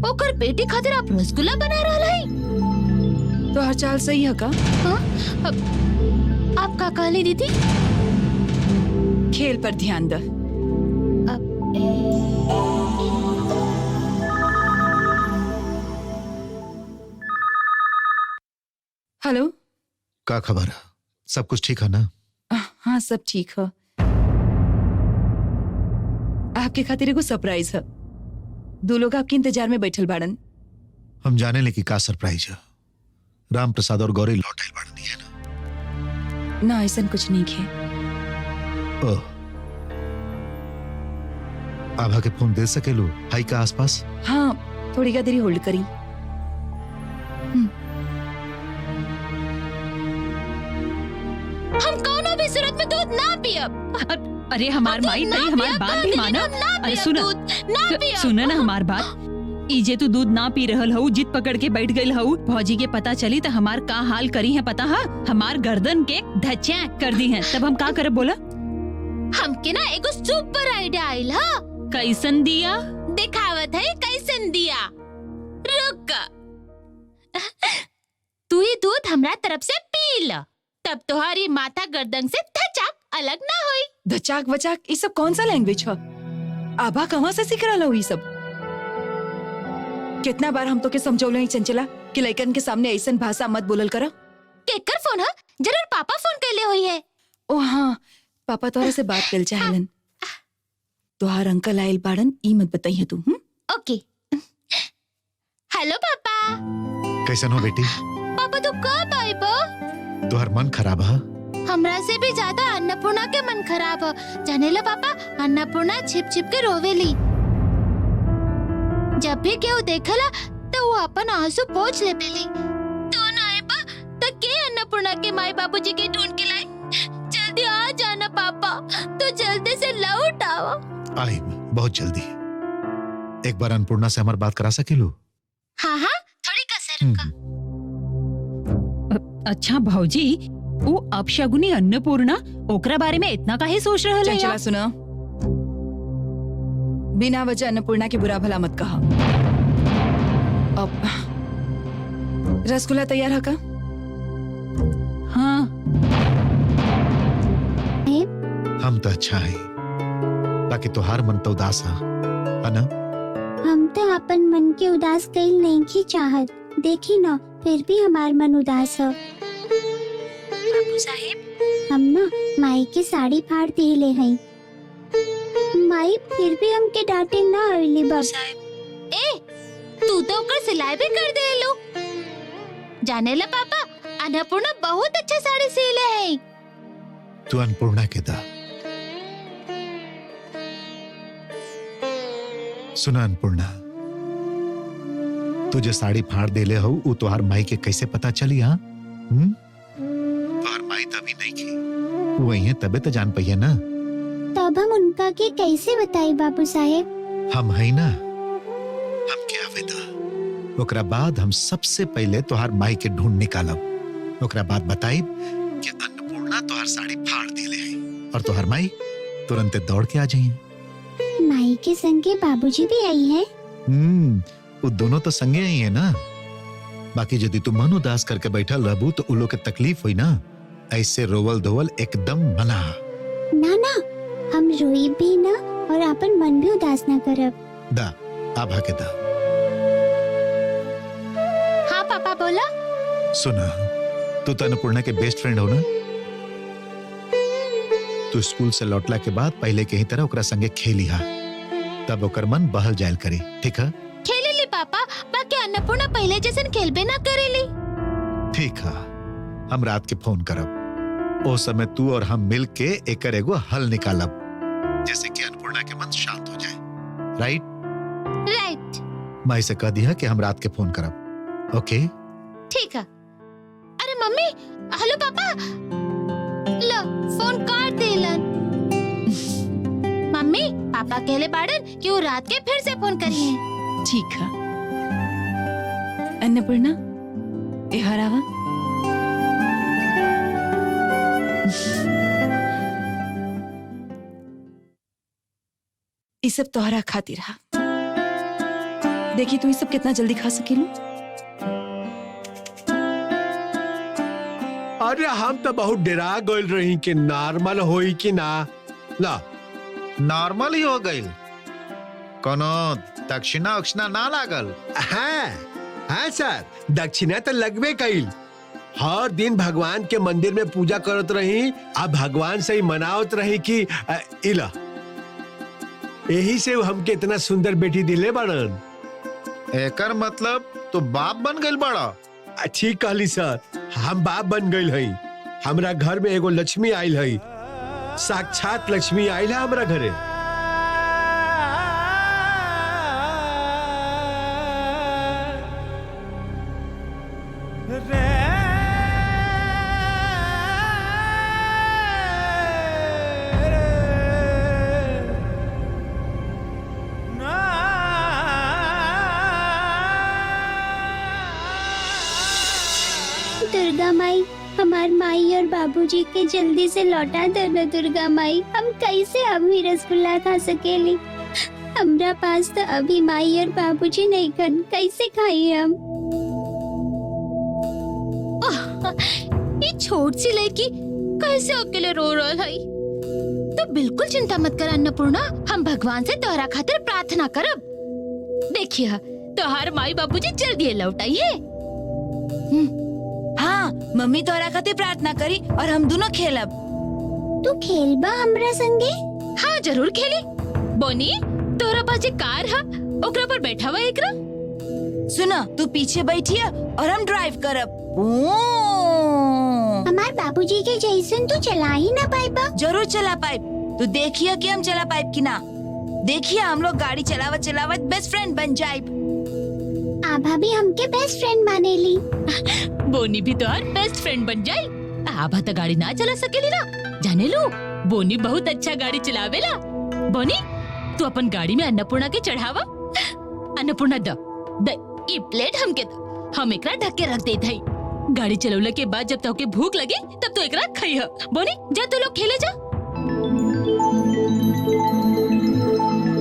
ओकर बेटी खातिर आप रसगुल्ला बना रहल है। तो हर चाल सही है का? हाँ? आप का कहली दीदी? खेल पर ध्यान द। हेलो, का खबर है? सब कुछ ठीक है ना? हाँ सब ठीक है। आपके खातिर एगो सरप्राइज है। दो लोग आपके इंतजार में बैठल बाड़न। हम जाने ले कि का सरप्राइज है। राम प्रसाद और गौरी लौट आइल बाड़न, है ना? ना ऐसा कुछ नहीं है। ओह, आभा के फोन दे सकेलू हाई का आसपास? हाँ थोड़ी का देरी होल्ड करी। हम कौनो भी सूरत में दूध ना पियब। अरे हमार माई तई हमार बात भी माना। अरे सुना ना हमार बात। इजे तू दूध ना पी रहल हऊ, जिद पकड़ के बैठ गई हऊ। भौजी के पता चली तो हमार का हाल करी है पता है? हमार गर्दन के धच्चा कर दी है। तब हम का करे बोला? हमके ना एगो सुपर आइडिया आइल हा। कैसन दिया? दिखावत है कैसन दिया। रुक, तू ये दूध हमरा तरफ से पी ल, तब तुम्हारी माथा गर्दन से धचाक अलग ना होई। धचाक वचाक ये सब कौन सा लैंग्वेज है? आभा कहाँ से सीख रहा ये सब? कितना बार हम तो के समझौले ही चंचला कि लइकन के सामने ऐसन भाषा मत बोलल करा। केकर फोन है? जरूर पापा फोन कैले हुई है। ओ हाँ, पापा तोरा से बात कर चाहलन। तोहार अंकल आयल बाड़न, ई मत बताइए तू। ओके। हेलो पापा। कैसन हो बेटी? पापा तू कब आइबो? तोहर मन खराब है? हमरा से भी ज्यादा अन्नपूर्णा के मन खराब है। जाने लो पापा, अन्नपूर्णा छिप छिप के रोवेली। जब भी केहू देखला तो वो अपन आंसू पोंछ लेबेली। तो ना आइबा तो के अन्नपूर्णा के माई बाबूजी के ढूंढ के लाई। जल्दी आ जाना पापा, तो जल्दी से लौट आओ। आई बहुत जल्दी। एक बार अन्नपूर्णा से हमारी बात करा सकेलू? हाँ हाँ, थोड़ी कसर रुका। अच्छा भौजी, वो अपशगुनी अन्नपूर्णा ओकरा बारे में इतना काहे सोच रहल है? चंचला सुना, बिना वजह अन्नपूर्णा के बुरा भला मत कहा। अब रसगुल्ला तैयार है का? हाँ। हम तो अच्छा है, बाकी तोहार मन तो उदास है ना? हम तो अपन मन के उदास कईल नहीं की चाहत। देखी ना, फिर भी हमार मन उदास है। बाबू साहेब, हम ना माई की साड़ी फाड़ दिले हैं। माई फिर भी हमके डांटे ना आइली बाबू साहेब। ए, तू तो ओकर सिलाई भी कर दे लो। जाने ला पापा, अन्नपूर्णा बहुत अच्छा साड़ी सिले है। तू अन्नपूर्णा के दा। सुना अन्नपूर्णा, तुझे साड़ी फाड़ देले हो, वो तोहार माई के कैसे पता चली? हाँ, तोहार माई तभी नहीं की, वो वही है तबे तो जान पाइए ना। तब हम उनका के कैसे बताई बाबू साहेब? हम है ना, हम क्या वेदा। ओकरा बाद हम सबसे पहले तोहार माई के ढूंढ निकालब। ओकरा बाद बताई कि अन्नपूर्णा तोहार साड़ी फाड़ देले है, और तोहार माई तुरंत दौड़ के आ जाइए। माई के संगे बाबूजी भी आई है। वो दोनों तो संगे ही है ना। बाकी यदि तू मन उदास करके बैठल रहबू तो उन लोग के तकलीफ हुई ना। ऐसे रोवल धोवल एकदम मना। ना ना, हम रोई भी ना और अपन मन भी उदास ना करब। दा, आभा के दा। हाँ पापा बोला। सुना, तू तो अन्नपूर्णा के बेस्ट फ्रेंड हो ना। तू स्कूल से लौटला के बाद पहले के ही तरह ओकरा संगे खेली हा, तब ओकर मन बहल जायल करी। ठीक है? खेले ली पापा, बाकी अन्नपूर्णा पहले जैसन खेलबे ना करेली। ठीक है, हम रात के फोन करब। ओ समय तू और हम मिल के एकर एगो हल निकालब, जैसे कि अन्नपूर्णा के मन शांत हो जाए। राइट? राइट। माई से कह दिया कि हम रात के फोन करब। ओके? ठीक है। अरे मम्मी, हेलो पापा, लो काट देलन। मम्मी पापा कहले बाड़न कि वो रात के फिर से फोन करिए। ठीक है अन्नपूर्णा ए हरावा ये सब तोहरा खातिर रहा। देखी तू ये सब कितना जल्दी खा सकेलू। अरे हम तो बहुत डरा गइल रही कि नॉर्मल होई कि ना। ला नॉर्मल ही हो गई, कोनो दक्षिणा उक्षिणा ना लागल। हाँ सर, दक्षिणा तो लगबे कइल। हर दिन भगवान के मंदिर में पूजा करत रही, अब भगवान से ही मनावत रही कि इला यही से हमके इतना सुंदर बेटी दिले बड़न। एकर मतलब तो बाप बन गइल बड़ा। ठीक कहली सर, हम बाप बन गइल हई। हमरा घर में एगो लक्ष्मी आइल हई, साक्षात लक्ष्मी आइल है हमरा घरे। दुर्गा माई, हमार माई और बाबूजी के जल्दी से लौटा दो ना दुर्गा माई। हम कैसे अभी रसगुल्ला खा सकेली? हमरा पास तो अभी माई और बाबूजी नहीं खन, कैसे खाई हम? ये छोट सी लड़की कैसे अकेले रो रहा है? तो बिल्कुल चिंता मत कर अन्नपूर्णा, हम भगवान से तोहरा खातिर प्रार्थना करब। देखिए तोहार माई बाबूजी जल्दी लौट आई है। हाँ, मम्मी तोहरा खातिर प्रार्थना करी और हम दोनों खेलब। तू खेलबा हमरा संगे? हाँ जरूर खेली। बोनी तोरा पास जे कार है ओकरा पर बैठा हुआ एकरा। सुना, तू पीछे बैठिया और हम ड्राइव करब। हमार बाबूजी के जैसन तू चला ही ना पाइबा। जरूर चला पाइप। तू देखिए कि हम चला पाइप की ना। देखिए हम लोग गाड़ी चलावत चलावत बेस्ट फ्रेंड बन जाए। आभा भी हमके बेस्ट फ्रेंड मानेली। बोनी भी तोहार बेस्ट फ्रेंड बन जाए। आभा तो गाड़ी ना चला सकेली ना, जाने लो बोनी बहुत अच्छा गाड़ी चलावेला। बोनी तू अपन गाड़ी में अन्नपूर्णा के चढ़ावा। अन्नपूर्णा द ये प्लेट हमके द, हम एकरा ढक के रख देत हई। गाड़ी चलौले के बाद जब तोके भूख लगे तब तो एकरा खइह। बोनी जा तू लोग खेले जा।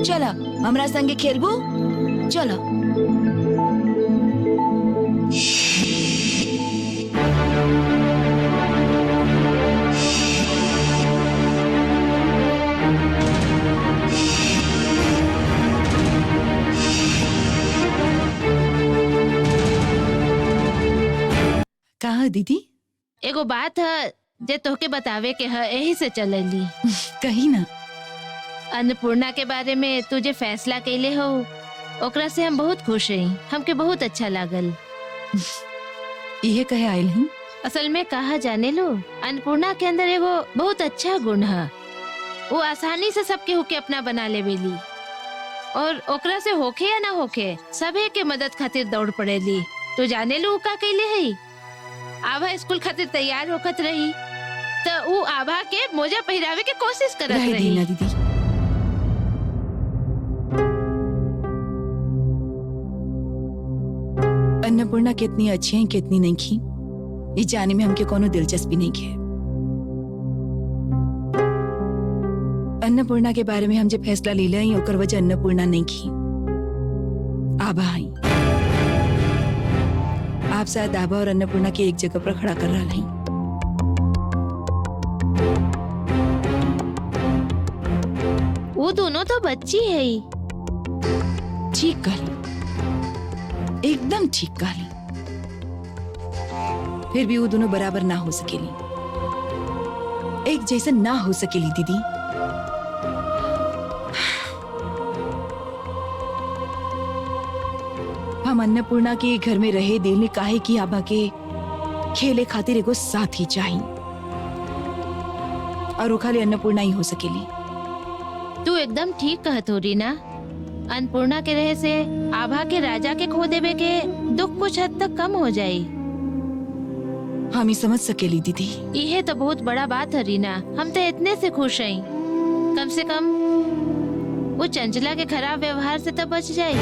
चला हमरा संगे खेलबू। चलो कहा दीदी? एगो बात है जे तोहके बतावे के है, यही से चलेली। कही ना। अन्नपूर्णा के बारे में तुझे फैसला कैले हो, ओकरा से हम बहुत खुश हई। हमके बहुत अच्छा लागल। ये कहे आयल ही। असल में कहा जाने लो, अन्नपूर्णा के अंदर एगो बहुत अच्छा गुण है। वो आसानी से सबके होके अपना बना लेवेली और ओकरा से होखे या ना होखे सभे के मदद खातिर दौड़ पड़ेली। तो जाने लो का कैले हई, आभा स्कूल खातिर तैयार होकत रही तो वो आभा के मोजा पहरावे के कोशिश करत रही। ना दीदी, अन्नपूर्णा कितनी अच्छी है कितनी नहीं की, इस जाने में हमके कोनो दिलचस्पी नहीं है। अन्नपूर्णा के बारे में हम जब फैसला ले ली ओकर वजह अन्नपूर्णा नहीं की, आभा आई। आप शायद आभा और अन्नपूर्णा के एक जगह पर खड़ा कर रहा नहीं। वो दोनों तो बच्ची है ही। ठीक कहली, एकदम ठीक कहली। फिर भी वो दोनों बराबर ना हो सकेली, एक जैसे ना हो सकेली दीदी। हम अन्नपूर्णा के घर में रहे दिल ने काहे कि आभा के खेले खातिर एगो साथी चाहिए और वो खाली अन्नपूर्णा ही हो सकेली। तू एकदम ठीक कहत हो रीना। अन्नपूर्णा के रहे से आभा के राजा के खो देवे के दुख कुछ हद तक कम हो जाये। हम ही समझ सकेली दीदी। ये तो बहुत बड़ा बात है रीना, हम तो इतने से खुश हैं। कम से कम वो चंचला के खराब व्यवहार से तो बच जाए।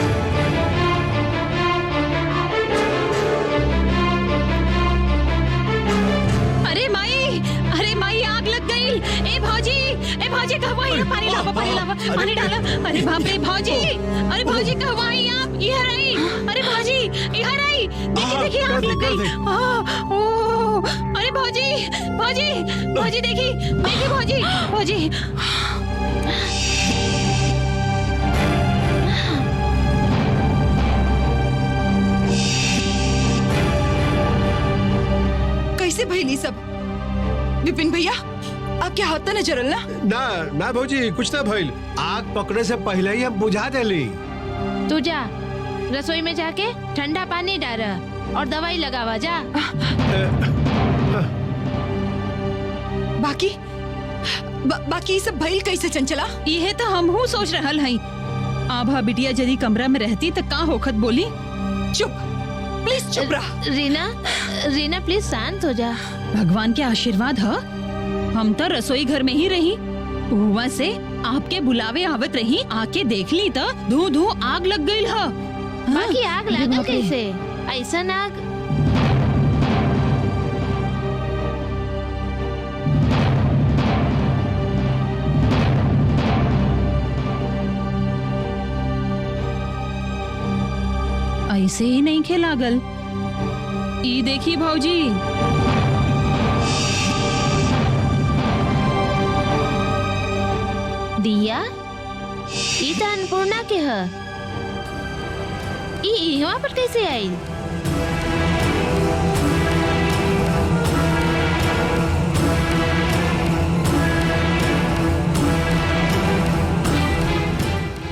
अरे माई आग लग गई। ए भौजी कहवा यहाँ पानी लावा पानी डालो। अरे बाप रे भौजी कहवा आई आप? यहाँ रही। अरे भौजी यहाँ रही। देखिए आग लग गई। अरे भौजी देखी भौजी। कैसे भइली सब? विपिन भैया आपके हाथ न जरल ना? ना भौजी कुछ ना भइल। आग पकड़े से पहले ही हम बुझा देली। तू जा रसोई में जाके ठंडा पानी डाल और दवाई लगावा जा। बाकी सब भइल कैसे चंचला? ये तो हमहू सोच रहल हई। आभा बिटिया यदि कमरा में रहती तो का होखत बोली। चुप प्लीज चुप रहा। रीना प्लीज शांत हो जा। भगवान के आशीर्वाद है हम तो रसोई घर में ही रही। हुआ से आपके बुलावे आवत रही, आके देख ली तो धू आग लग गई है। बाकी आग लागल कैसे? ऐसा आग ऐसे ही नहीं खे लागल। ई देखी भौजी दिया ई तो अन्नपूर्णा के है। ई यहाँ पर कैसे आई?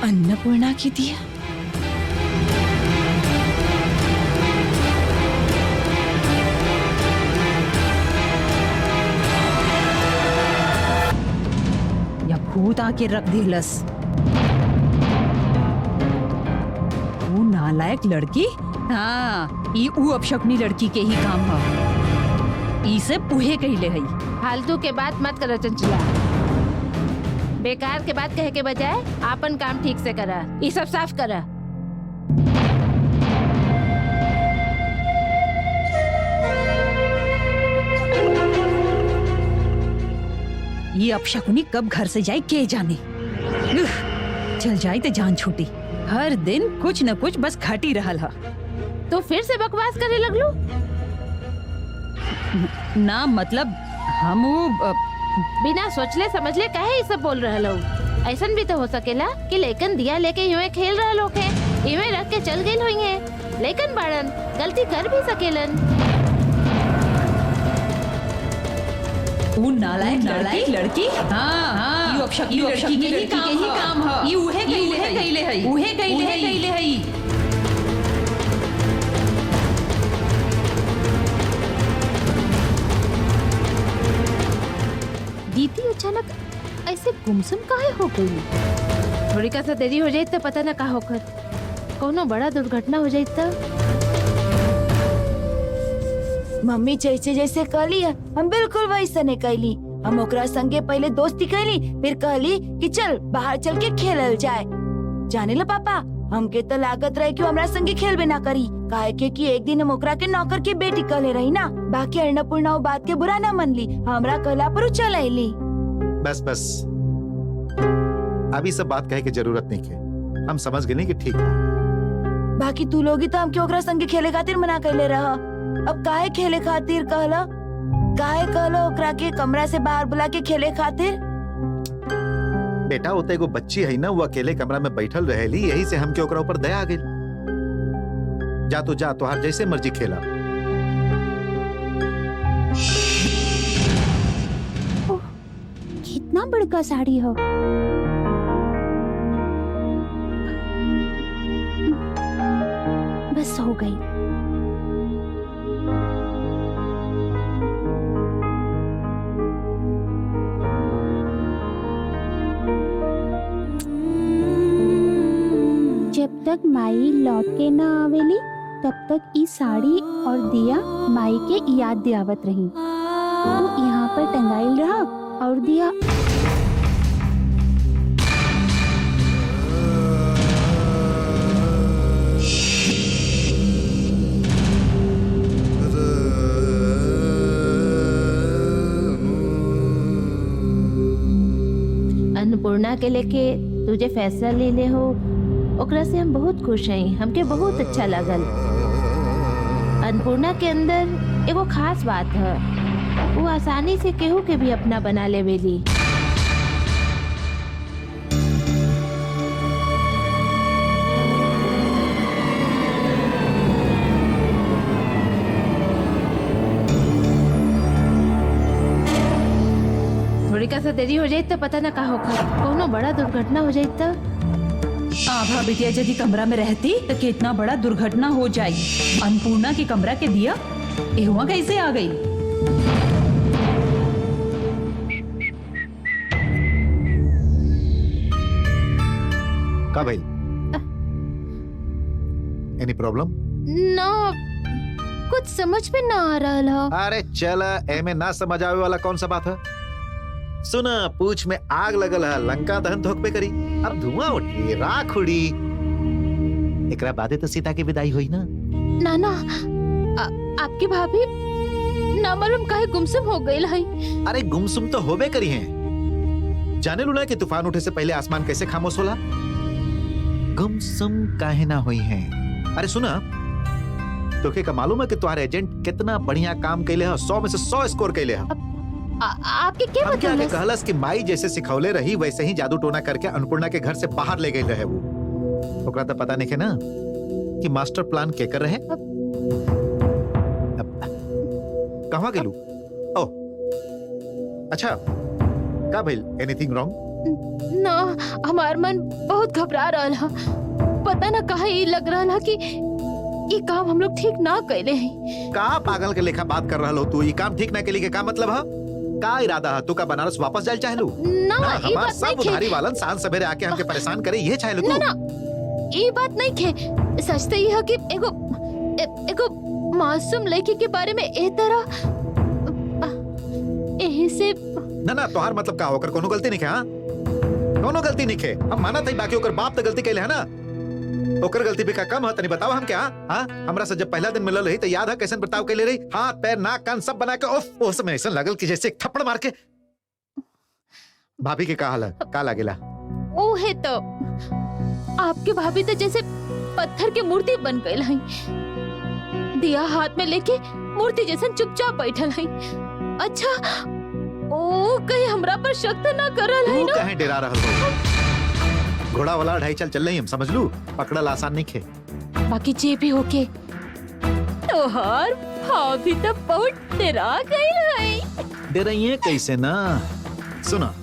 अन्नपूर्णा की दिया? भूत आके रख दिलस। वो नालायक लड़की, हाँ ये ऊ अपशकुनी लड़की के ही काम है। इसे पुहे कहले हई। फालतू के बात मत करो चंचला। बेकार के बात कहे के बजाय आपन काम ठीक से करा। ये सब साफ करा। ये अपशकुनी कब घर से जाए के जाने। चल जाए तो जान छूटी। हर दिन कुछ न कुछ बस घटी रहल है। तो फिर से बकवास करे लगलू? ना मतलब हम बिना सोचले समझले काहे ये सब बोल रहे लोग? ऐसा भी तो हो सकेला कि लेकिन दिया लेके यूं खेल रहे लोग है, यूं रख के चल गए हुई है। लेकिन बाड़न गलती कर भी सकेलन। वो नालायक लड़की, हाँ ये अपशकुनी लड़की के ही काम है। ये उहे कहले हई। दीदी अचानक ऐसे गुमसुम काहे हो गई? थोड़ी का सा देरी हो जाए तो पता ना का होकर कोनो बड़ा दुर्घटना हो जाए तो। मम्मी जैसे जैसे कहली है हम बिल्कुल वैसे नहीं कहली। हम ओकरा संगे पहले दोस्ती कहली, फिर कहली कि चल बाहर चल के खेलल जाए। जाने ला पापा, हमके तो लागत रहे कि हमरा संगे खेल भी ना करी। काहे के कि एक दिन हम ओकरा के नौकर की बेटी कहले रही ना। बाकी अन्नपूर्णा बात के बुरा ना मनली, हमरा कहला पर चल आईली। बस अभी सब बात कहे की जरूरत नहीं है। हम समझ गए कि ठीक है। बाकी तू लोग ही तो हमके ओकरा संगे खेले खातिर मना कहले रहा। अब काहे खेले खातिर कहला? काहे कहलो ओकरा के कमरा से बाहर बुला के खेले खातिर? बेटा होते एगो बच्ची है ना, वो अकेले कमरा में बैठल रहेली, यही से हमके ओकरा ऊपर दया आ गई। जा तो जा, तोहार जैसे मर्जी खेला। कितना बड़का साड़ी हो। बस हो गई। जब तक माई लौट के ना आवेली तब तक ई साड़ी और दिया माई के याद दियावत रही। तू यहाँ पर टंगाइल रहा और दिया अन्नपूर्णा के लेके तुझे फैसला ले ले हो, ओकरा से हम बहुत खुश हैं। हमके बहुत अच्छा लगल। अन्नपूर्णा के अंदर एगो खास बात है, वो आसानी से केहू के भी अपना बना लेवेली। थोड़ी का सा देरी हो जाए तो पता ना का होगा, कोनो बड़ा दुर्घटना हो जाए तो। आभा बिटिया यदि कमरा में रहती तो कितना बड़ा दुर्घटना हो जाई। अन्नपूर्णा के कमरा के दिया एहुआ कैसे आ गई? का भाई? एनी प्रॉब्लम? ना, कुछ समझ में ना आ रहा है। अरे चल, एमे ना समझ आवे वाला कौन सा बात है? सुना, पूछ में आग लगल है, लंका दहन तो होकबे करी। अब धुआं उठी, राख उड़ी, एकरा बादे तो सीता की विदाई हुई ना। नाना, आपकी भाभी ना मालूम काहे गुमसुम हो गई है। अरे गुमसुम तो होबे करी हैं। जाने लू ना कि तूफान उठे से पहले आसमान कैसे खामोश होला? गुमसुम काहे ना हुई हैं। अरे सुना, तोके का मालूम है कि तुम्हारे एजेंट कितना बढ़िया काम कैले है, 100 में से 100 स्कोर कैले है। आपके क्या हम क्या मतलब? कहलस कि माई जैसे सिखौले रही वैसे ही जादू टोना करके अन्नपूर्णा के घर से बाहर ले गई रहे वो। ओकरा तो पता नहीं है ना कि मास्टर प्लान के कर रहे। कहाँ गेलू? ओह, अच्छा, का भइल? Anything wrong? ना, हमार मन बहुत घबरा रहा है। पता ना काहे ये लग रहा है कि ये काम हम लोग ठीक ना कैले हैं। का पागल के लेखा बात कर रहा हो तू? ये काम ठीक ना के लिए क्या मतलब है? का इरादा है? तू का बनारस वापस जाए चाहे लू? ना, ना, ये हमार बात सब नहीं उधारी वालन सांझ सवेरे आके हमके परेशान करे, ये चाहे लू? ना ना, ये बात नहीं खे। सच तो ये है कि एगो मासूम लड़की के बारे में ए तरह यही से। ना ना, तोहार मतलब का होकर कोनो गलती नहीं है? हाँ, कोनो गलती नहीं है। हम माना था बाकी ओकर बाप तो गलती कैले है ना। ओकर गलती भी का कम है? तनी बताओ हम क्या? हाँ, हमरा से जब पहला दिन मिलल रही तो याद है कैसे बर्ताव कैले रही? हाथ पैर नाक कान सब बना के उफ, उस समय ऐसा लगल कि जैसे एक थप्पड़ मार के। भाभी के का हाल है? का लागेला? ओ है तो आपके भाभी तो जैसे पत्थर की मूर्ति बन गई है। दिया हाथ में लेके मूर्ति जैसे चुपचाप बैठल है। अच्छा, ओ कहीं हमरा पर शक तो ना कर रहा है तू ना? कहीं डरा रहा हो? घोड़ा वाला ढाई चल रही हम, समझ लू, पकड़ल आसान नहीं खे। बाकी जे भी होके तोहार भाभी तो बहुत डरा गई है। डराइए कैसे ना? सुना,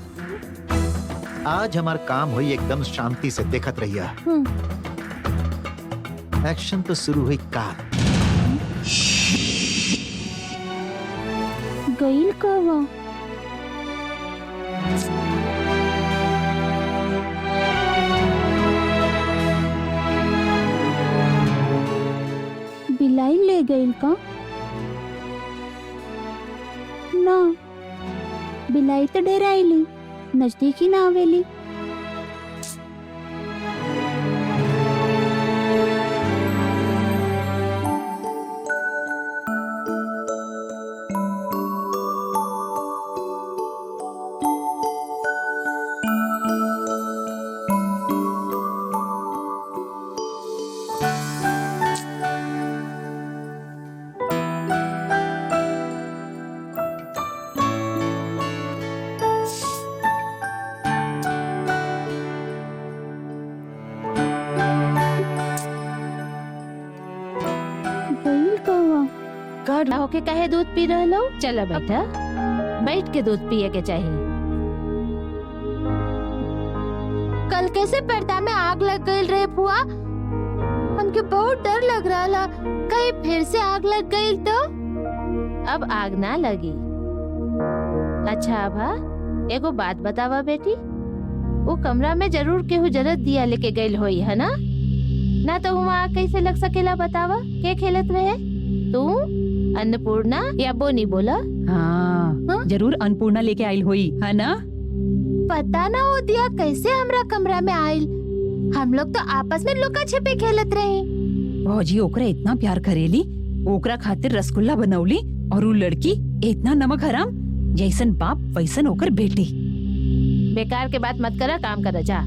आज हमार काम हुई एकदम शांति से देखत रहिया। एक्शन तो शुरू हुई कार। गईल कहवा? बिलाई ले गईल का? ना, बिलाई तो डराइली, नजदीक ही ना आवेली। का होके काहे दूध पी रहे लो? चलो बेटा, बैठ के दूध पिए के चाहिए। कल कैसे पर्दा में आग लग गई रे बुआ? हमके बहुत डर लग रहा ला, कहीं फिर से आग लग गई तो? अब आग ना लगी। अच्छा आभा, एगो बात बतावा बेटी, वो कमरा में जरूर केहू जरत दिया लेके गई होई है ना? ना तो वहाँ कैसे लग सकेला बतावा? के खेलत रहे? तू, अन्नपूर्णा या बोनी बोला? हाँ, जरूर अन्नपूर्णा लेके आयल हुई है ना? पता ना हो दिया कैसे हमरा कमरा में आयल। हम लोग तो आपस में लुका छिपे खेलत रहे। भौजी ओकरा इतना प्यार करेली, ओकरा खातिर रसगुल्ला बनौली, और वो लड़की इतना नमक हराम, जैसन बाप वैसन होकर बेटी। बेकार के बात मत करा, काम करा जा।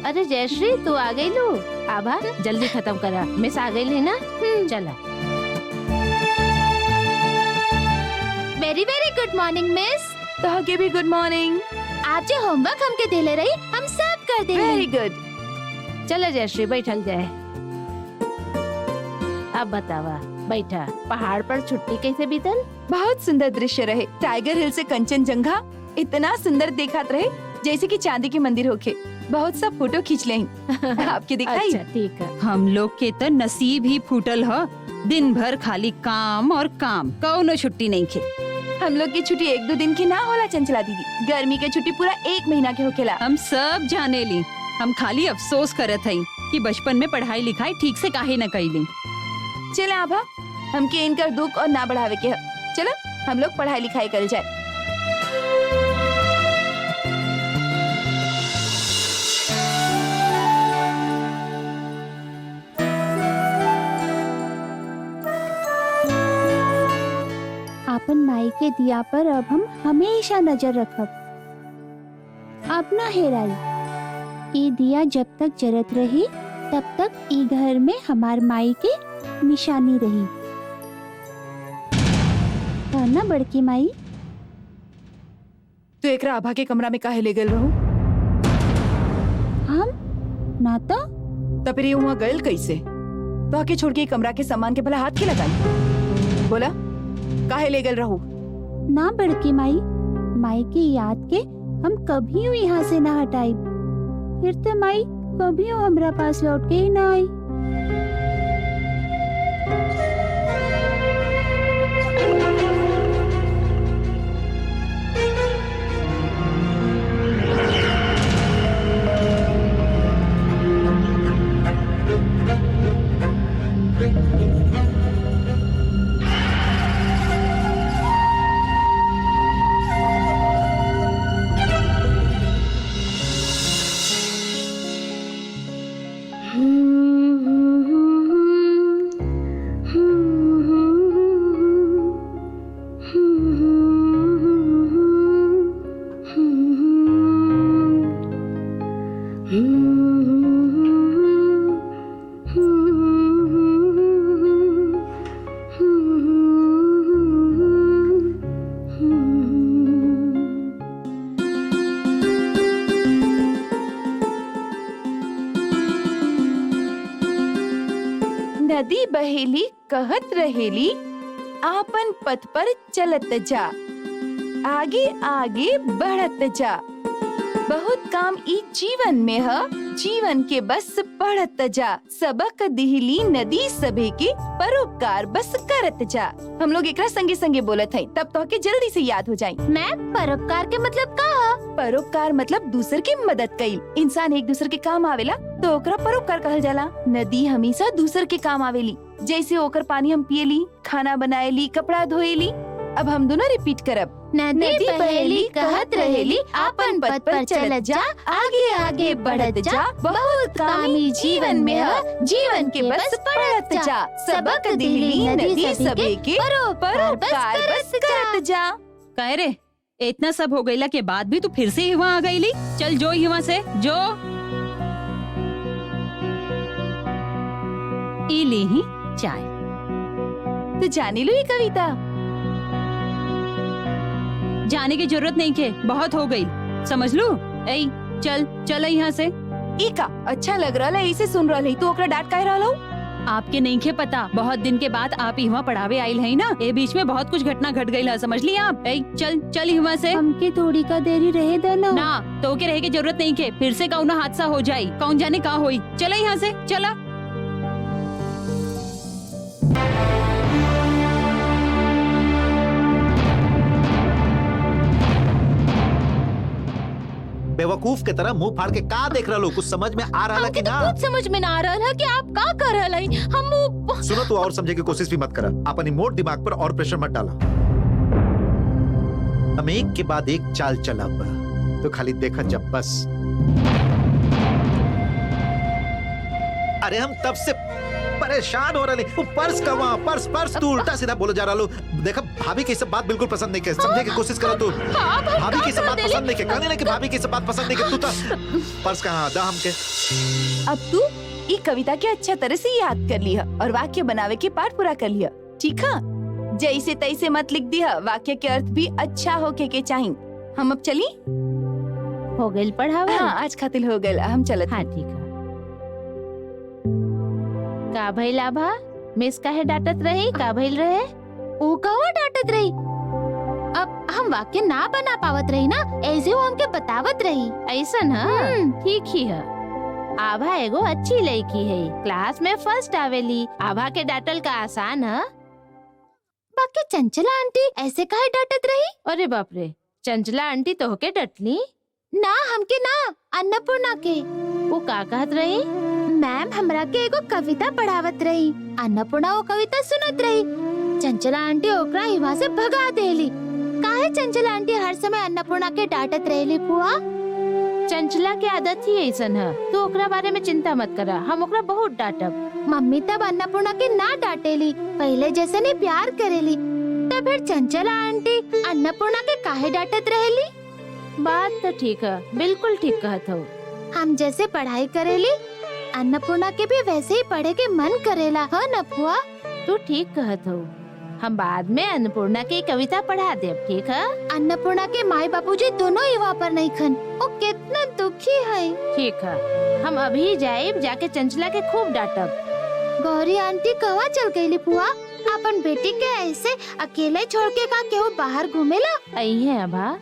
अरे जयश्री, तू आ गई लू? आभा जल्दी खत्म करा, मिस आ गई ना? चला। Very very good morning miss. तो के भी गुड मॉर्निंग। आप जो होमवर्क हमके देले रही हम सब कर देंगे। Very good. चलो जयश्री बैठल जाए। अब बतावा, बैठा। पहाड़ पर छुट्टी कैसे बीतल? बहुत सुंदर दृश्य रहे। टाइगर हिल से कंचनजंगा इतना सुंदर देखात रहे जैसे कि चांदी के मंदिर होके। बहुत सा फोटो खींच ले आपके दिखाई। अच्छा ठीक है। हम लोग के तो नसीब ही फूटल ह, दिन भर खाली काम और काम, कौनो छुट्टी नहीं खे। हम लोग की छुट्टी 1-2 दिन की ना होला चंचला दीदी, गर्मी के छुट्टी पूरा 1 महीना के होखेला। हम सब जाने ली, हम खाली अफसोस करत हई कि बचपन में पढ़ाई लिखाई ठीक से काहे न कईली। चले आभा, हमके इनका दुख और ना बढ़ावे के है। चलो हम लोग पढ़ाई लिखाई कर जाए। अपन माई के दिया पर अब हम हमेशा नजर रखब, अब ना हेराई। ई दिया जब तक जरत रही तब तक ई घर में हमार माई के निशानी रही। और ना बड़की माई, तो एकरा आभा के कमरा में काहे ले गल रहू? हम ना तो तब फिर ये वहाँ गल कैसे? तो आके छोड़ के कमरा के सामान के भला हाथ के लगाई। बोला काहे ले गल रहू? ना बड़की माई, माई की याद के हम कभी यहाँ से ना हटाई। फिर तो माई कभी हमरा पास लौट के ही ना आई। नदी बहेली कहत रहेली, आपन पथ पर चलत जा, आगे आगे बढ़त जा। बहुत काम ई जीवन में है, जीवन के बस पढ़त जा। सबक दिहली नदी सभे के, परोपकार बस करत जा। हम लोग एकरा संगे संगे बोलत हई, तब तो के जल्दी से याद हो जाई। मैं परोपकार के मतलब का है? परोपकार मतलब दूसर की मदद कईल। इंसान एक दूसर के काम आवेला तो ओकरा परोपकार कहल जाला। नदी हमेशा दूसर के काम आवेली, जैसे ओकर पानी हम पियली, खाना बनाएली, कपड़ा धोएली। अब हम दोनों रिपीट करब। नदी बहेली कहत रहेली, आपन पथ पर चलत जा, आगे आगे बढ़त जा। बहुत कामी जीवन में है, जीवन के बस पढ़त जा। सबक दिहली नदी सभे के, परोपकार बस करत जा। कह रे, इतना सब हो गईला के बाद भी तू फिर से यहाँ आ गईली? चल जो यहाँ से जो। ई ले ही चाय। तो जाने लो ये कविता? जाने की जरूरत नहीं के, बहुत हो गई, समझ लू। ऐ चल चल यहाँ से। इका अच्छा लग रहा है, इसे सुन रहा है तो ओकरा डांट काहे रहा? आपके नहीं खे पता, बहुत दिन के बाद आप यहाँ पढ़ावे आयल है ना, ये बीच में बहुत कुछ घटना घट गई है, समझ ली आप। ऐ चल चल यहाँ से। हमके थोड़ी का देरी रहे देना ना तो के रहे की जरूरत नहीं के, फिर से कौन हादसा हो जाये, कौन जाने का होई। चला यहाँ से, चला। बेवकूफ के तरह मुंह फाड़ के का देख रहा लो? कुछ समझ में आ रहा कि ना? कुछ समझ में ना आ रहा है कि आप का कर रहे हैं। हम वो सुनो, तू और समझे की कोशिश भी मत करा। अपनी मोट दिमाग पर और प्रेशर मत डाला। हम एक के बाद एक चाल चलब, तो खाली देखा जब बस। अरे हम तब से परेशान हो रहे। वो पर्स का वहाँ, पर्स तू उल्टा सीधा बोले जा रहा लो। देखा, भाभी की सब बात बिल्कुल पसंद नहीं के, समझे की कोशिश करो तू। भाभी की सब बात पसंद नहीं के, कहने लगे भाभी की सब बात पसंद नहीं के। तू तो पर्स कहाँ दा हमके। अब तू ये कविता के अच्छा तरह से याद कर लिया और वाक्य बनावे के पाठ पूरा कर लिया, ठीक है? जैसे तैसे मत लिख दिया, वाक्य के अर्थ भी अच्छा होके के चाहिए। हम अब चली? हो गई पढ़ावा? हाँ, आज खातिर हो गए, हम चलत। हाँ ठीक है। का भइल आभा? मिस काहे डांटत रही? का भइल रहे? ओ कवा डांटत रही। अब हम वाक्य ना बना पावत रही ना, ऐसे वो हमके बतावत रही। ऐसन है? ठीक ही है। आभा एगो अच्छी लड़की है, क्लास में फर्स्ट आवेली। आभा के डांटल का आसान है। बाकी चंचला आंटी ऐसे काहे डांटत रही? अरे बाप रे, चंचला आंटी तो होके डटली? ना हमके ना, अन्नपूर्णा के। वो का कहत रही? मैम हमरा के एगो कविता पढ़ावत रही। अन्नपूर्णा वो कविता सुनत रही। चंचला आंटी ओकरा यहाँ से भगा देली। काहे चंचला आंटी हर समय अन्नपूर्णा के डांटत रहेली पुआ? चंचला के आदत ही ऐसन है। तू ओकरा बारे में चिंता मत करा, हम ओकरा बहुत डांटब। मम्मी तब अन्नपूर्णा के ना डांटेली, पहले जैसे नहीं प्यार करेली। तब फिर चंचला आंटी अन्नपूर्णा के काहे डांटत रहेली? बात तो ठीक है, बिल्कुल ठीक कहत हो। हम जैसे पढ़ाई करेली, अन्नपूर्णा के भी वैसे ही पढ़े के मन करेला, है न पुआ? तू ठीक कहत हो। हम बाद में अन्नपूर्णा की कविता पढ़ा देब, ठीक है? अन्नपूर्णा के माई बाबूजी दोनों ही वहाँ पर नहीं खन। वो कितना दुखी है। ठीक है, हम अभी जाइब, जाके चंचला के खूब डांटब। गौरी आंटी कहाँ चल गई पुआ? अपन बेटी के ऐसे अकेले छोड़ के का केहू बाहर घूमेला? आई है अभा,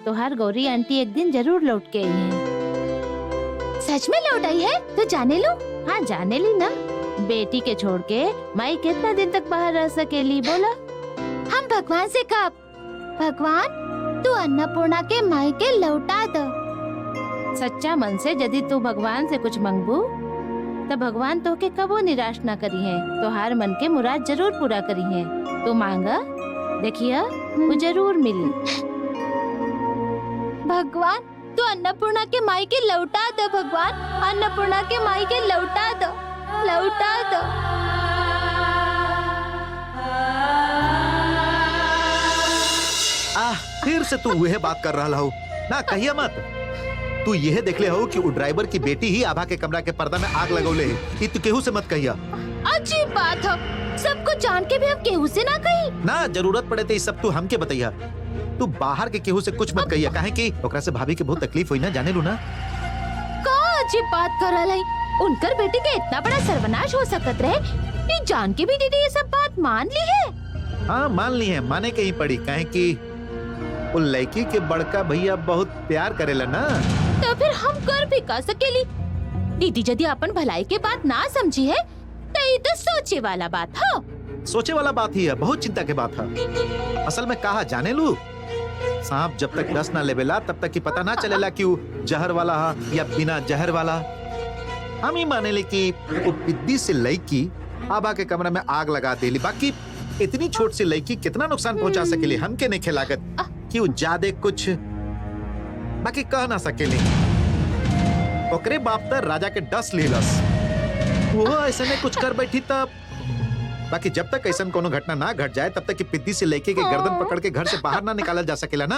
तोहार गौरी आंटी एक दिन जरूर लौट के आई है। सच में लौट आई है? तो जाने लो। हाँ जाने ली ना। बेटी के छोड़ के माई कितना दिन तक बाहर रह सकेली बोला? हम भगवान से कब, भगवान तू अन्नपूर्णा के माई के लौटा दो। सच्चा मन से यदि तू भगवान से कुछ मंगबू तो भगवान तो के कबो निराश ना करी है। तोहार मन के मुराद जरूर पूरा करी है। तू मांगा, देखिए वो जरूर मिली। भगवान तू अन्नपूर्णा के माई के लौटा दो। भगवान अन्नपूर्णा के माई के लौटा दो, लौटा दो। फिर से तू वह बात कर रहा हो ना, कहिए मत। तू यह देख ले हो कि वो ड्राइवर की बेटी ही आभा के कमरा के पर्दा में आग लगौले है। तू केहू से मत कहिया। अजीब बात है, सब कुछ जान के भी हम केहू से ना कही ना। जरूरत पड़े तो सब तू हमके बताइया। तू बाहर के केहू से कुछ मत कहिया, काहे कि ओकरा से भाभी के बहुत तकलीफ हुई ना, जाने लू ना। का अजीब बात कर रहा है? उनकर बेटी के इतना बड़ा सर्वनाश हो सकत रहे, ये जान के भी दीदी ये सब बात मान ली है? हाँ मान ली है, माने के ही पड़ी, काहे कि वो लड़की के बड़का भैया बहुत प्यार करेला ना। तो फिर हम कर भी का सकेली? दीदी यदि अपन भलाई के बात ना समझी है तो ये तो सोचे वाला बात है। सोचे वाला बात ही है, बहुत चिंता के बात है। असल में कहा जाने लू, सांप जब तक रस ना लेवेला तब तक की पता ना चलेला कि वो जहर वाला है या बिना जहर वाला। हम ही माने ले कि वो पिद्दी से लड़की आभा के कमरे में आग लगा देली। बाकी इतनी छोट सी लड़की कितना नुकसान पहुंचा सकेली हमके नहीं खिलागत कि वो ज्यादा कुछ बाकी कह ना सकेली। ओकरे बाप तर राजा के डस लीलस, वो ऐसे में कुछ कर बैठी तब। बाकी जब तक ऐसा कोनो घटना ना घट जाए तब तक कि पिद्दी से लड़के के गर्दन पकड़ के घर से बाहर ना निकाला जा सकेला ना।